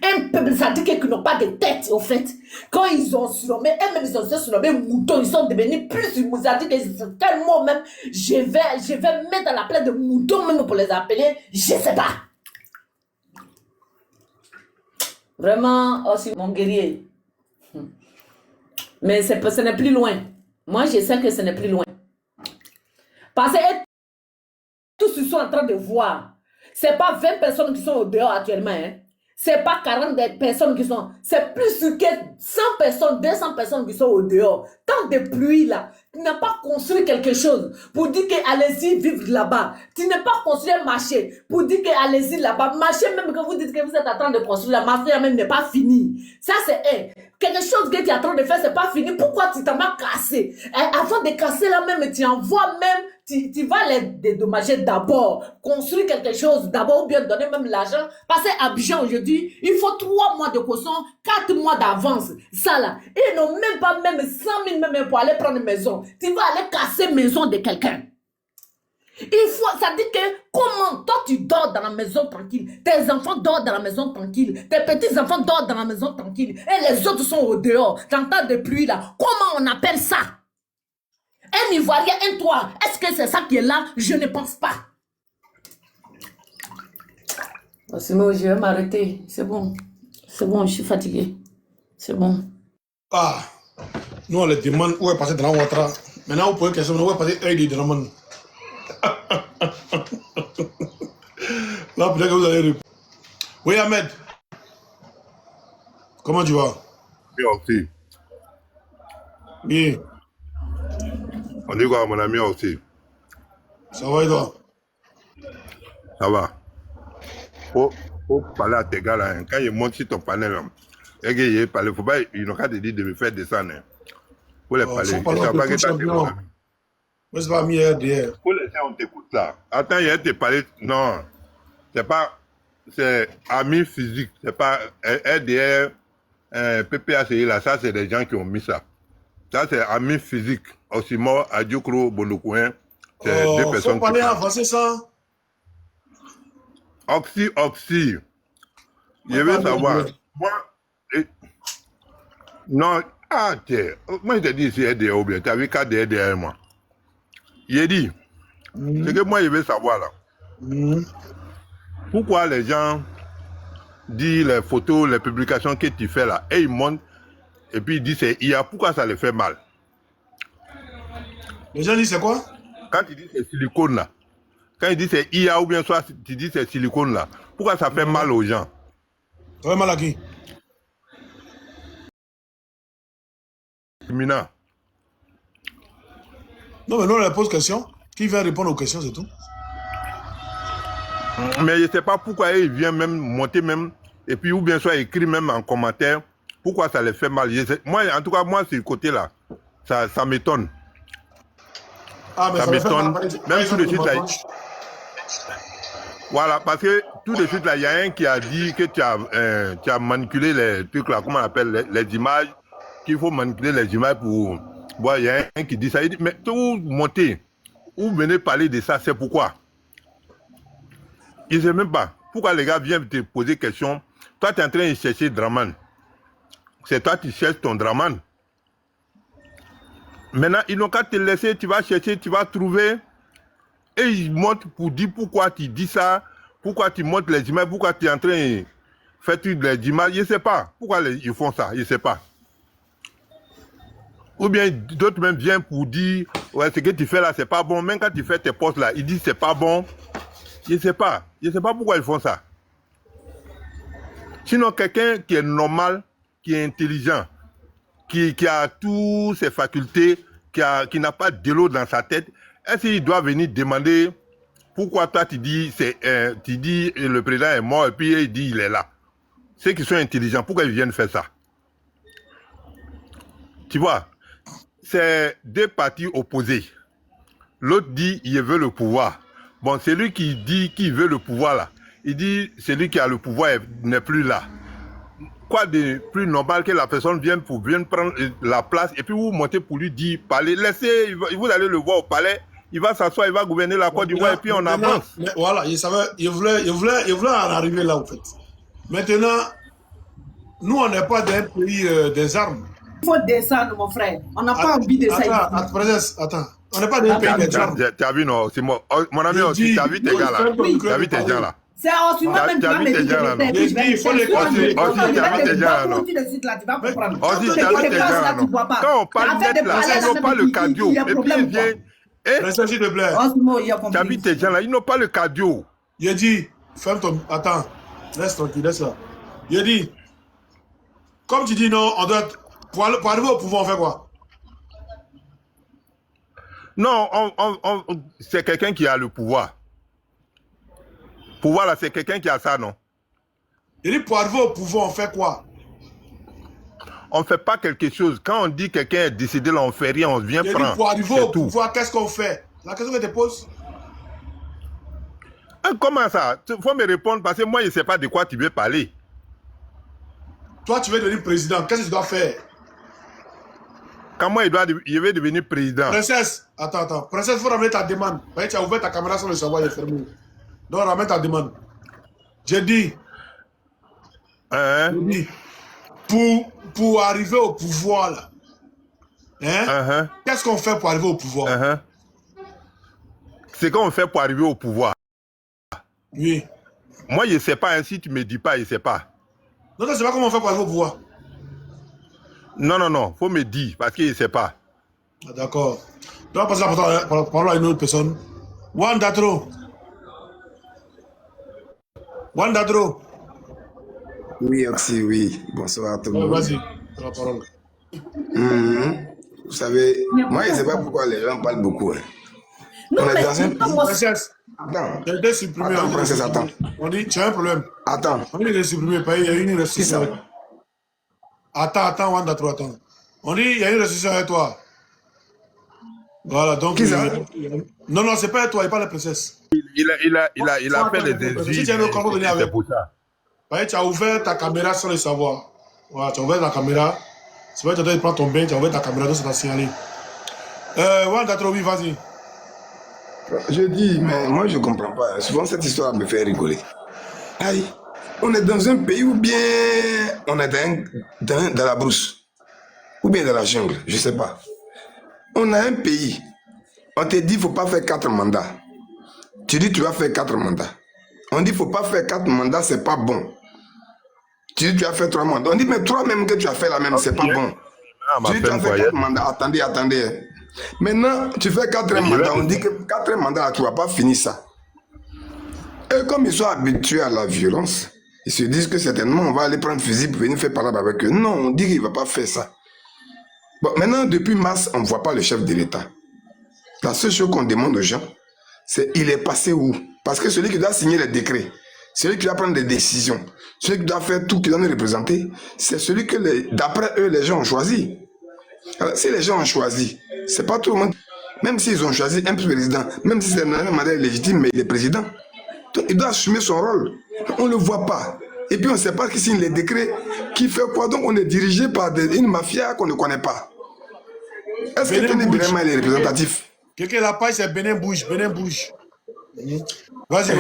Un peuple, ça dit qu'ils n'ont pas de tête, au fait. Quand ils ont surnommé, eux-mêmes, ils ont surnommé moutons, ils sont devenus plus, ça dit que tellement même, je vais mettre à la place de moutons même pour les appeler, je sais pas. Vraiment, aussi mon guerrier. Mais ce n'est plus loin. Moi, je sais que ce n'est plus loin. Parce que tous ils sont en train de voir. C'est pas 20 personnes qui sont au dehors actuellement, hein. C'est pas 40 personnes qui sont... C'est plus que 100 personnes, 200 personnes qui sont au dehors. Tant de pluie là. Tu n'as pas construit quelque chose pour dire que allez-y vivre là-bas. Tu n'as pas construit un marché pour dire que allez-y là-bas. Marché même que vous dites que vous êtes en train de construire, la marché même n'est pas fini. Ça c'est quelque chose que tu es en train de faire, c'est pas fini. Pourquoi tu t'en vas casser? Avant de casser là même, tu envoies même... Tu vas les dédommager d'abord, construire quelque chose d'abord ou bien donner même l'argent. Parce qu'à Abidjan aujourd'hui, il faut 3 mois de caution, 4 mois d'avance. Ça là, ils n'ont même pas même 100 000 même pour aller prendre une maison. Tu vas aller casser la maison de quelqu'un. Il faut, ça dit que comment toi tu dors dans la maison tranquille, tes enfants dorment dans la maison tranquille, tes petits enfants dorment dans la maison tranquille et les autres sont au dehors, dans temps de pluie là. Comment on appelle ça? Un Ivoirien, un toit. Est-ce que c'est ça qui est là? Je ne pense pas. Sinon, je vais m'arrêter. C'est bon. C'est bon, je suis fatigué. C'est bon. Ah, nous on les demande où est passé dans la Ouattara. Maintenant, vous pouvez question où est passé Aïdi dans la man. Là, peut-être que vous allez répondre. Oui, Ahmed. Comment tu vas? Bien aussi. Bien. On dit quoi, mon ami aussi? Ça va et toi? Ça va. Faut parler à tes gars là. Quand ils montent sur ton panel, et qu'ils parlent, il faut pas, ils n'ont qu'à te dire de me faire descendre. Faut les parler. Ils ne savent pas que t'as tes mon ami. Moi, c'est pas mis RDR. Pour les gens, on t'écoute là. Attends, il a te parlé. Non, c'est pas. C'est ami physique. C'est pas RDR, PPACI là. Ça, c'est des gens qui ont mis ça. Ça, c'est ami physique. Osimo, Adjokro, Bolokouin. C'est deux personnes. Faut parler en français, ça. Oxy. Je veux savoir. Moi. Non. Ah, tiens. Moi, je te dis, c'est RDR ou bien. Tu as vu qu'à RDR, moi. Il dit. C'est que moi, je veux savoir là. Pourquoi les gens disent les photos, les publications que tu fais là, et ils montent, et puis ils disent c'est IA, pourquoi ça les fait mal? Les gens disent c'est quoi? Quand tu dis c'est silicone là, quand ils disent c'est IA ou bien soit tu dis c'est silicone là, pourquoi ça fait mal aux gens? Ça fait mal à qui? Mina. Non, mais nous, on leur pose question. Qui vient répondre aux questions, c'est tout. Mais je ne sais pas pourquoi ils viennent même monter même, et puis ou bien soit écrit même en commentaire, pourquoi ça les fait mal. Moi, en tout cas, moi, c'est le côté là, ça m'étonne. Ah, mais ça m'étonne. Même tout de suite là. Voilà, parce que tout de suite là, il y a un qui a dit que tu as manipulé les trucs là, comment on appelle, les images, qu'il faut manipuler les images pour... Bon, il y a un qui dit ça, il dit, mais tout monter, ou venez parler de ça, c'est pourquoi? Il ne sait même pas. Pourquoi les gars viennent te poser question? Toi, tu es en train de chercher Draman. C'est toi qui cherches ton Draman. Maintenant, ils n'ont qu'à te laisser, tu vas chercher, tu vas trouver. Et ils montrent pour dire pourquoi tu dis ça, pourquoi tu montres les images, pourquoi tu es en train de faire les images. Je ne sais pas. Pourquoi ils font ça? Je ne sais pas. Ou bien d'autres même viennent pour dire, ouais, ce que tu fais là, c'est pas bon. Même quand tu fais tes posts là, ils disent c'est pas bon. Je ne sais pas. Je ne sais pas pourquoi ils font ça. Sinon, quelqu'un qui est normal, qui est intelligent, qui a toutes ses facultés, qui n'a pas de l'eau dans sa tête, est-ce qu'il doit venir demander pourquoi toi tu dis le président est mort et puis il dit il est là? Ceux qui sont intelligents, pourquoi ils viennent faire ça? Tu vois, c'est deux partis opposés. L'autre dit il veut le pouvoir. Bon, c'est lui qui dit qu'il veut le pouvoir là. Il dit celui qui a le pouvoir n'est plus là. Quoi de plus normal que la personne vienne prendre la place et puis vous montez pour lui dire, parler, laissez, vous allez le voir au palais, il va s'asseoir, il va gouverner la Côte d'Ivoire et puis on avance. Mais voilà, il voulait en arriver là en fait. Maintenant, nous on n'est pas d'un pays des armes. Il faut descendre mon frère, on n'a pas envie de ça. Attends, on n'est pas d'un pays des armes. Tu as vu non, c'est mon ami aussi, tu as vu tes gars là, tu as vu tes gens là. C'est en suivant même tu vas me dire il faut les aussi, tu as vu tes gens là non. Aussi, tu as vu tes gens là non. Quand on parle net là, ils n'ont pas le cardio. Et puis il vient... S'il te plaît. Tu as vu tes gens là, ils n'ont pas le cardio. Il dit, ferme ton... Attends, laisse tranquille, laisse là. Il dit, comme tu dis non, on doit... Pour arriver au pouvoir, on fait quoi? Non, c'est quelqu'un qui a le pouvoir. Pouvoir là, c'est quelqu'un qui a ça, non? Il dit, pour arriver au pouvoir, on fait quoi? On ne fait pas quelque chose. Quand on dit quelqu'un est décédé, là, on ne fait rien, on vient prendre. Pour arriver au pouvoir, qu'est-ce qu'on fait? La question que je te pose. Comment ça? Il faut me répondre parce que moi, je ne sais pas de quoi tu veux parler. Toi, tu veux devenir président, qu'est-ce que tu dois faire? Quand moi, il veut devenir président. Princesse, attends. Princesse, il faut ramener ta demande. Tu as ouvert ta caméra sans le savoir, il est fermé. Donc, ramène ta demande. J'ai dit, pour arriver au pouvoir, là, qu'est-ce qu'on fait pour arriver au pouvoir? C'est qu'on fait pour arriver au pouvoir. Oui. Moi, je ne sais pas, si tu ne me dis pas, je ne sais pas. Non, je ne sais pas comment on fait pour arriver au pouvoir. Non, faut me dire, parce que je ne sais pas. Ah, d'accord. Tu vas passer la parole à une autre personne. Wandatro. Oui, Oxy, oui. Bonsoir à tout le monde. Vas-y, la parole. Vous savez, moi, je ne sais pas pourquoi les gens parlent beaucoup. Hein. Non, on est mais dans un pays. Princesse. Attends. Attends, princesse, attends. On dit, tu as un problème. Attends. On dit, il est supprimé, il y a une restriction. C'est ça. Attends, Wandatro, attends. On dit, il y a une restriction avec toi. Voilà, donc... Qui ça? Non, non, c'est pas toi, il pas la princesse. Il a fait les Si injures. tu as un comment donner C'est avec... pour ça. Ouais, tu as ouvert ta caméra sans le savoir. Voilà, tu as ouvert ta caméra. C'est vrai que tu dois prendre ton bain, tu as ouvert ta caméra, donc ça t'a signalé. Wanda Trobi, vas-y. Je dis, mais moi je comprends pas. Souvent cette histoire me fait rigoler. Aïe, on est dans un pays ou bien on est dans la brousse, ou bien dans la jungle, je sais pas. On a un pays, on te dit il ne faut pas faire 4 mandats. Tu dis tu vas faire 4 mandats. On dit il ne faut pas faire 4 mandats, c'est pas bon. Tu dis tu as fait 3 mandats. On dit mais 3 même que tu as fait la même, c'est pas bon. Tu dis tu as fait 4 mandats. Attendez. Maintenant, tu fais 4 mandats. On dit que 4 mandats, tu ne vas pas finir ça. Et comme ils sont habitués à la violence, ils se disent que certainement on va aller prendre fusil pour venir faire parler avec eux. Non, on dit qu'il ne va pas faire ça. Bon, maintenant, depuis mars, on ne voit pas le chef de l'État. La seule chose qu'on demande aux gens, c'est il est passé où? Parce que celui qui doit signer les décrets, celui qui doit prendre des décisions, celui qui doit faire tout, qui doit nous représenter, c'est celui que, d'après eux, les gens ont choisi. Alors, si les gens ont choisi, c'est pas tout le monde. Même s'ils ont choisi un président, même si c'est un mandat légitime, mais il est président, donc il doit assumer son rôle. On ne le voit pas. Et puis on ne sait pas qui signe les décrets, qui fait quoi. Donc on est dirigé par une mafia qu'on ne connaît pas. Est-ce que Tony Birema est représentatif? Quelqu'un la paille, c'est Benin Bouge. Vas-y,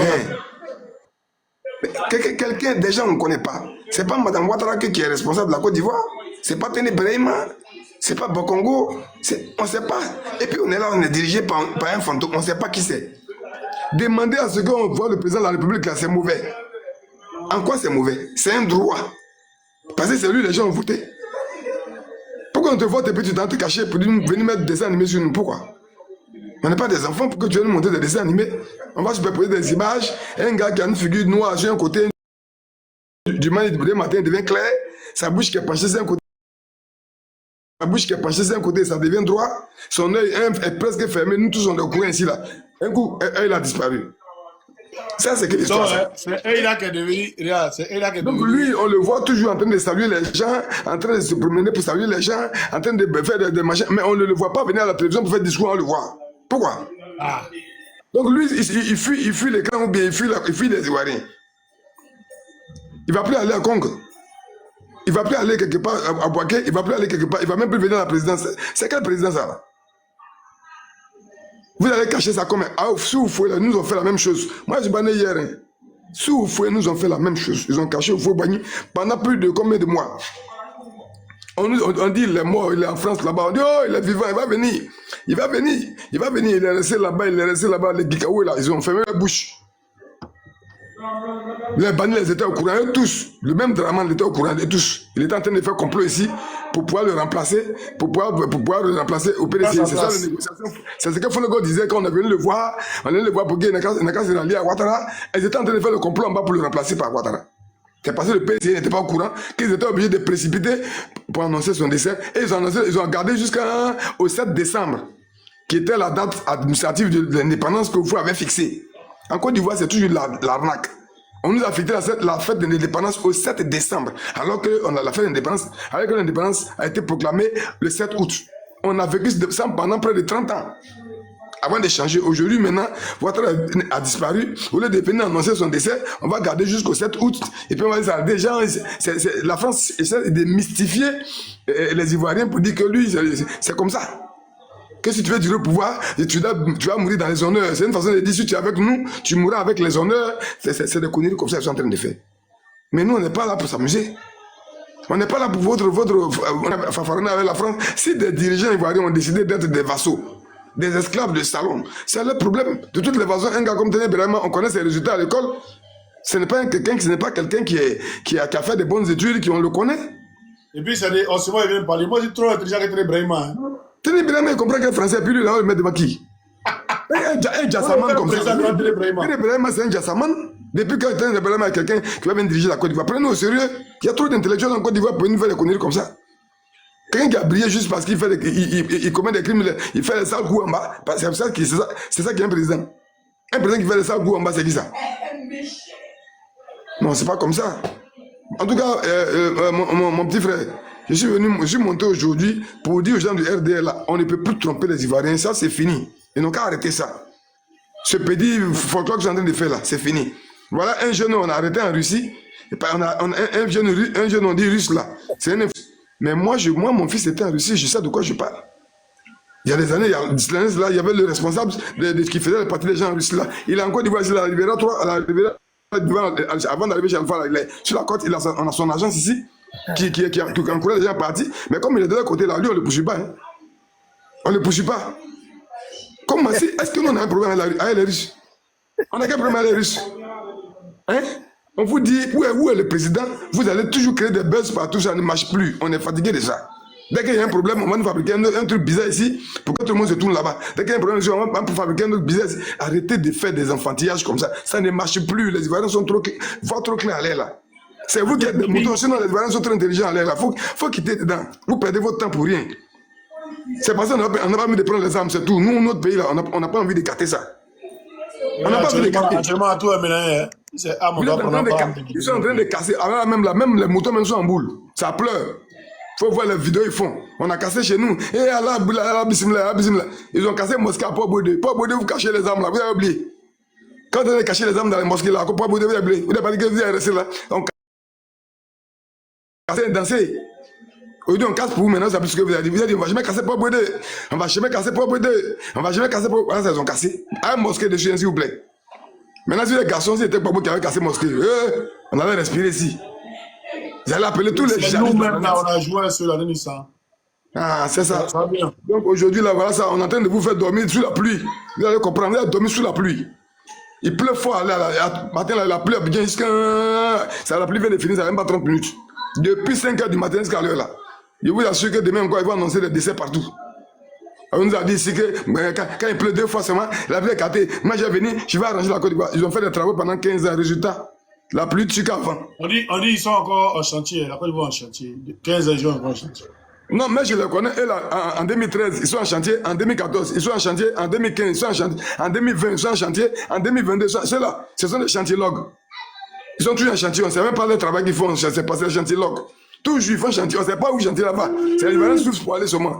quelqu'un, déjà on ne connaît pas. C'est pas Mme Ouattara qui est responsable de la Côte d'Ivoire. C'est pas Tony Birema. C'est pas Bokongo. On ne sait pas. Et puis on est là, on est dirigé par un fantôme. On ne sait pas qui c'est. Demander à ce qu'on voit le président de la République là, c'est mauvais. En quoi c'est mauvais? C'est un droit. Parce que c'est lui les gens ont voté. Pourquoi on te vote et puis tu t'en te cacher pour venir mettre des dessins animés sur nous? Pourquoi? On n'est pas des enfants pour que tu viennes nous montrer des dessins animés. On va superposer des images. Un gars qui a une figure noire sur un côté, du matin il devient clair. Sa bouche qui est penchée sur un côté. Sa bouche qui est penchée sur un côté, ça devient droit. Son œil est presque fermé. Nous tous on est au courant ici là. Un coup, il a disparu. Ça, c'est que l'histoire. C'est eux là qui est devenu. C'est eux là qui est devenu. Donc lui, on le voit toujours en train de saluer les gens, en train de se promener pour saluer les gens, en train de faire des machins. Mais on ne le voit pas venir à la télévision pour faire discours, on le voit. Pourquoi? Donc lui, il fuit l'écran ou bien il fuit les Ivoiriens. Il ne va plus aller à Congo. Il ne va plus aller quelque part à Boaké. Il ne va plus aller quelque part. Il ne va même plus venir à la présidence. C'est quelle présidence ça? Vous allez cacher ça comme sous Oufoué, nous ont fait la même chose. Moi, je banais hier. Sous Oufoué, nous ont fait la même chose. Ils ont caché Oufoué Boigny pendant plus de combien de mois? On dit il est mort, il est en France là-bas. On dit oh, il est vivant, il va venir. Il va venir. Il est resté là-bas, Les Gikaoué là, ils ont fermé la bouche. Les bannis, ils étaient au courant, eux tous. Le même Draman était au courant de tous. Il était en train de faire complot ici pour pouvoir le remplacer, au PDC. C'est ça la négociation. C'est ce que Fonego disait quand on est venu le voir. On est venu le voir pour qu'il y ait à Ouattara. Ils étaient en train de faire le complot en bas pour le remplacer par Ouattara. C'est parce que le PDC n'était pas au courant qu'ils étaient obligés de précipiter pour annoncer son décès. Et ils ont gardé jusqu'au 7 décembre, qui était la date administrative de l'indépendance que vous avez fixée. En Côte d'Ivoire, c'est toujours l'arnaque. On nous a fixé la fête de l'indépendance au 7 décembre, alors que la fête de l'indépendance a été proclamée le 7 août. On a vécu ça pendant près de 30 ans. Avant de changer, aujourd'hui, maintenant, Ouattara a disparu. Au lieu de venir annoncer son décès, on va garder jusqu'au 7 août. Et puis on va dire ça. Déjà, la France essaie de mystifier les Ivoiriens pour dire que lui, c'est comme ça. Que si tu veux durer au pouvoir, tu vas mourir dans les honneurs. C'est une façon de dire, si tu es avec nous, tu mourras avec les honneurs. C'est des conneries comme ça qu'ils sont en train de faire. Mais nous, on n'est pas là pour s'amuser. On n'est pas là pour votre fanfaronner avec la France. Si des dirigeants ivoiriens ont décidé d'être des vassaux, des esclaves de salon, c'est le problème. De toutes les façons, un gars comme Tony Birema, on connaît ses résultats à l'école. Ce n'est pas quelqu'un qui a fait des bonnes études, on le connaît. Et puis, en ce moment, il vient de parler. Moi, je suis trop intelligent que Tony Birema. Tony Birema, il comprend qu'il est français, puis lui, là, il met devant qui? Un Jassaman comme ça. Tony Birema, c'est un Jassaman. Depuis que Tony Birema est quelqu'un qui va venir diriger la Côte d'Ivoire, prenez-nous au sérieux. Il y a trop d'intellectuels en Côte d'Ivoire pour nous faire des conneries comme ça. Quelqu'un qui a brillé juste parce qu'il commet des crimes, il fait les sales coups en bas. C'est ça qui est un président. Un président qui fait les sales coups en bas, c'est qui ça? Non, c'est pas comme ça. En tout cas, mon petit frère, je suis monté aujourd'hui pour dire aux gens du RDL, là, on ne peut plus tromper les Ivoiriens. Ça, c'est fini. Ils n'ont qu'à arrêter ça. Ce petit folklore que je suis en train de faire là, c'est fini. Voilà un jeune, on a arrêté en Russie. Et on a un jeune, on dit russe là. Mais moi, mon fils était en Russie, je sais de quoi je parle. Il y a des années, il y avait le responsable qui faisait la partie des gens en Russie là. Il a encore dit, il est arrivé avant d'arriver chez Alpha, il est sur la côte, on a son agence ici, qui encourage les gens partis. Mais comme il est de l'autre côté là, lui, on ne le poursuit pas. Hein. On ne le poursuit pas. Comment est-ce que nous on a un problème avec les Russes? On a quel problème avec les Russes? Hein? On vous dit, où est le président? Vous allez toujours créer des buzz partout, ça ne marche plus. On est fatigué de ça. Dès qu'il y a un problème, on va nous fabriquer un truc bizarre ici pour que tout le monde se tourne là-bas. Dès qu'il y a un problème ici, on va fabriquer un truc bizarre ici. Arrêtez de faire des enfantillages comme ça. Ça ne marche plus. Les Ivoiriens sont trop clairs à l'air là. C'est vous qui êtes des moutons, sinon les Ivoiriens sont trop intelligents à l'air là. Faut quitter dedans. Vous perdez votre temps pour rien. C'est parce qu'on n'a pas envie de prendre les armes, c'est tout. Nous, notre pays là, on n'a pas envie de gâter ça. On n'a pas envie de gâter. Actuellement, tout est mélangé. C'est à mon Ils sont en train de casser. Alors même les moutons même sont en boule. Ça pleure. Faut voir les vidéos ils font. On a cassé chez nous. Et Allah, ils ont cassé mosquée à Port-Bodé. Port-Bodé, vous cachez les armes là. Vous avez oublié. Quand vous avez caché les armes dans les mosquées là, Port-Bodé, vous avez oublié. Vous n'avez pas dit que vous allez rester là. On casse, danser. Aujourd'hui, on casse pour vous. Maintenant, c'est plus ce que vous avez dit. Vous avez dit, on va jamais casser Port-Bodé. On va jamais casser Port-Bodé. On va jamais casser Port-Bodé. Voilà, ils ont cassé. Un mosquée dessus, s'il vous plaît. Maintenant, si les garçons, c'était pas vous qui avaient cassé mosquée, on allait respirer ici. Vous allez appeler tous les gens. Nous-mêmes, là, on a joué sur la nuit, ça. Ah, c'est ça. Ça va bien. Donc aujourd'hui, là, voilà ça, on est en train de vous faire dormir sous la pluie. Vous allez comprendre, vous allez dormir sous la pluie. Il pleut fort, là, matin, là, la pluie a bien jusqu'à... La pluie vient de finir, ça n'a même pas 30 minutes. Depuis 5 h du matin jusqu'à l'heure, là. Je vous assure que demain encore, ils vont annoncer des décès partout. On nous a dit ici que quand il pleut 2 fois seulement, la pluie est captée. Moi, j'ai venu, je vais arranger la Côte d'Ivoire. Ils ont fait des travaux pendant 15 ans. Résultat, la pluie tue qu'avant. On dit ils sont encore en chantier. La Côte d'Ivoire en chantier. 15 ans, ils sont encore en chantier. Non, mais je les connais. Eux, là, en 2013, ils sont en chantier. En 2014, ils sont en chantier. En 2015, ils sont en chantier. En 2020, ils sont en chantier. En 2022, c'est là. Ce sont des chantiers logs. Ils sont toujours en chantier. On ne sait même pas le travail qu'ils font. C'est pas des chantiers logs. Toujours, ils font chantier. On ne sait pas où chantier là-bas. C'est les valeurs sources pour aller sur moi.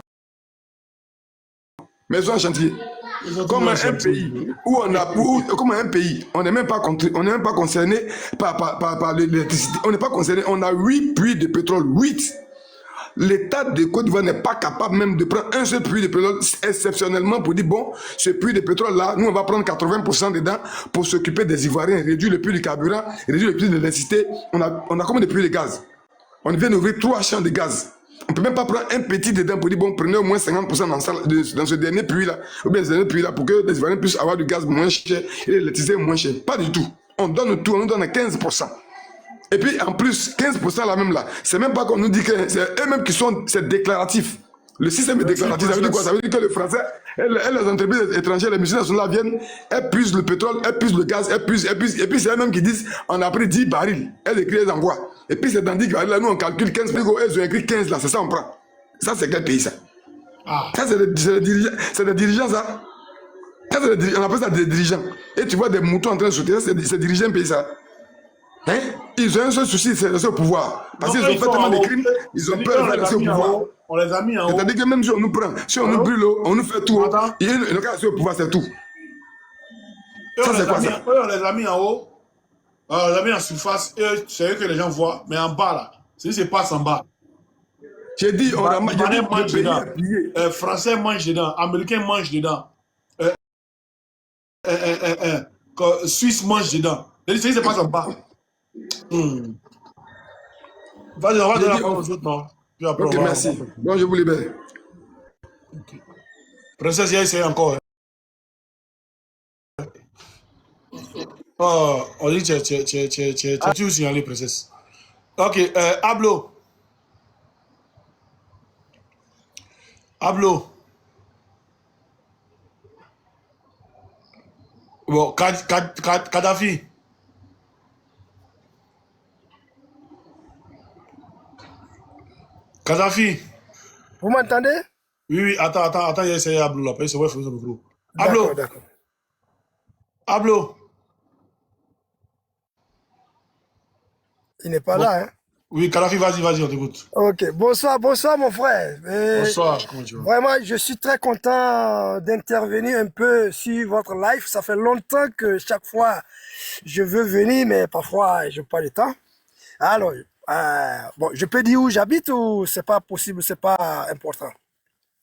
Mais ils sont en chantier. Comme un pays où on a, comme un pays, on n'est même pas concerné par l'électricité. On n'est pas concerné. On a 8 puits de pétrole. 8. L'État de Côte d'Ivoire n'est pas capable même de prendre un seul puits de pétrole exceptionnellement pour dire bon, ce puits de pétrole là, nous on va prendre 80% dedans pour s'occuper des Ivoiriens, réduire le prix du carburant, réduire le prix de l'électricité. On a combien de puits de gaz? On vient d'ouvrir 3 champs de gaz. On ne peut même pas prendre un petit dedans pour dire bon, prenez au moins 50% dans ce dernier puits là, ou bien ce dernier puits là pour que les Ivoiriens puissent avoir du gaz moins cher et l'électricité moins cher. Pas du tout. On donne tout, on nous donne 15%. Et puis en plus, 15% là même là, c'est même pas qu'on nous dit que c'est eux-mêmes qui sont, c'est déclaratif. Le système est déclaratif, ça veut dire quoi? Ça veut dire que les Français, et les entreprises étrangères, les multinationales viennent, elles puisent le pétrole, elles puisent le gaz, elles puisent, et puis c'est eux-mêmes qui disent, on a pris 10 barils, elles écrivent, elles envoient. Et puis c'est dans 10 barils là, nous on calcule 15 frigo, elles ont écrit 15 là, c'est ça on prend. Ça c'est quel pays ça? Ça c'est des dirigeants ça. On appelle ça des dirigeants. Et tu vois des moutons en train de sauter, c'est dirigeants un pays ça. Hein? Ils ont un seul souci, c'est rester au pouvoir. Parce qu'ils ont fait tellement de crimes, ils ont peur de rester au pouvoir. On les a mis en haut. C'est-à-dire que même si on nous prend, si on nous brûle, on nous fait tout. Ils n'ont qu'à rester au pouvoir, c'est tout. Ça, c'est quoi ça? On les a mis en haut, on les a mis en surface, c'est eux que les gens voient, mais en bas là, c'est passe en bas. J'ai dit, on a mange dedans. Français mangent dedans, Américains mangent dedans, Suisse mange dedans. C'est ce qui se passe en bas. Vas-y, on va donner la parole aux autres, non? Puis après, ok, merci. Bon, je vous libère. Okay. Princesse, il a essayé encore. Oh, on dit que tu as tout signalé, princesse. Ok, Ablo. Bon, Kadhafi. Kadhafi. Vous m'entendez? Oui, attends, il a essayé Ablo là, parce que c'est vrai, il faut le micro. Ablo. D'accord. Ablo. Il n'est pas là, hein? Oui, Kadhafi, vas-y, on t'écoute. Ok, bonsoir mon frère. Bonsoir, comment tu vas? Vraiment, je suis très content d'intervenir un peu sur votre live. Ça fait longtemps que chaque fois je veux venir, mais parfois je n'ai pas le temps. Alors, bon, je peux dire où j'habite ou c'est pas possible, c'est pas important?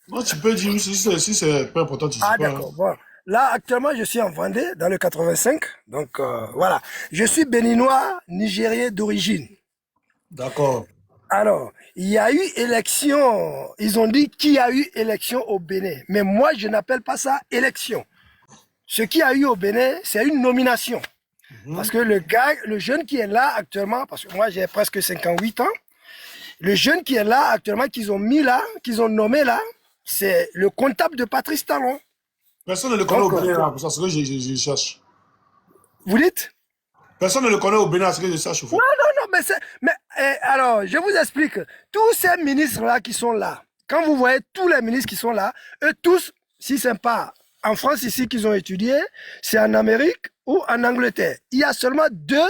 Non, tu peux dire, si c'est pas important, tu dis Ah pas. d'accord, bon. Là, actuellement, je suis en Vendée, dans le 85. Donc, voilà. Je suis béninois, nigérien d'origine. D'accord. Alors, il y a eu élection, ils ont dit qu'il y a eu élection au Bénin. Mais moi, je n'appelle pas ça élection. Ce qu'il y a eu au Bénin, c'est une nomination. Parce que le jeune qui est là actuellement, parce que moi j'ai presque 58 ans, le jeune qui est là actuellement, qu'ils ont mis là, qu'ils ont nommé là, c'est le comptable de Patrice Talon. Personne ne le connaît au Bénin, là, c'est ce que je cherche. Vous dites? Personne ne le connaît au Bénin, c'est ce que je cherche au fait. Non, alors, je vous explique. Tous ces ministres-là qui sont là, quand vous voyez tous les ministres qui sont là, eux tous, si c'est pas en France ici qu'ils ont étudié, c'est en Amérique ou en Angleterre. Il y a seulement 2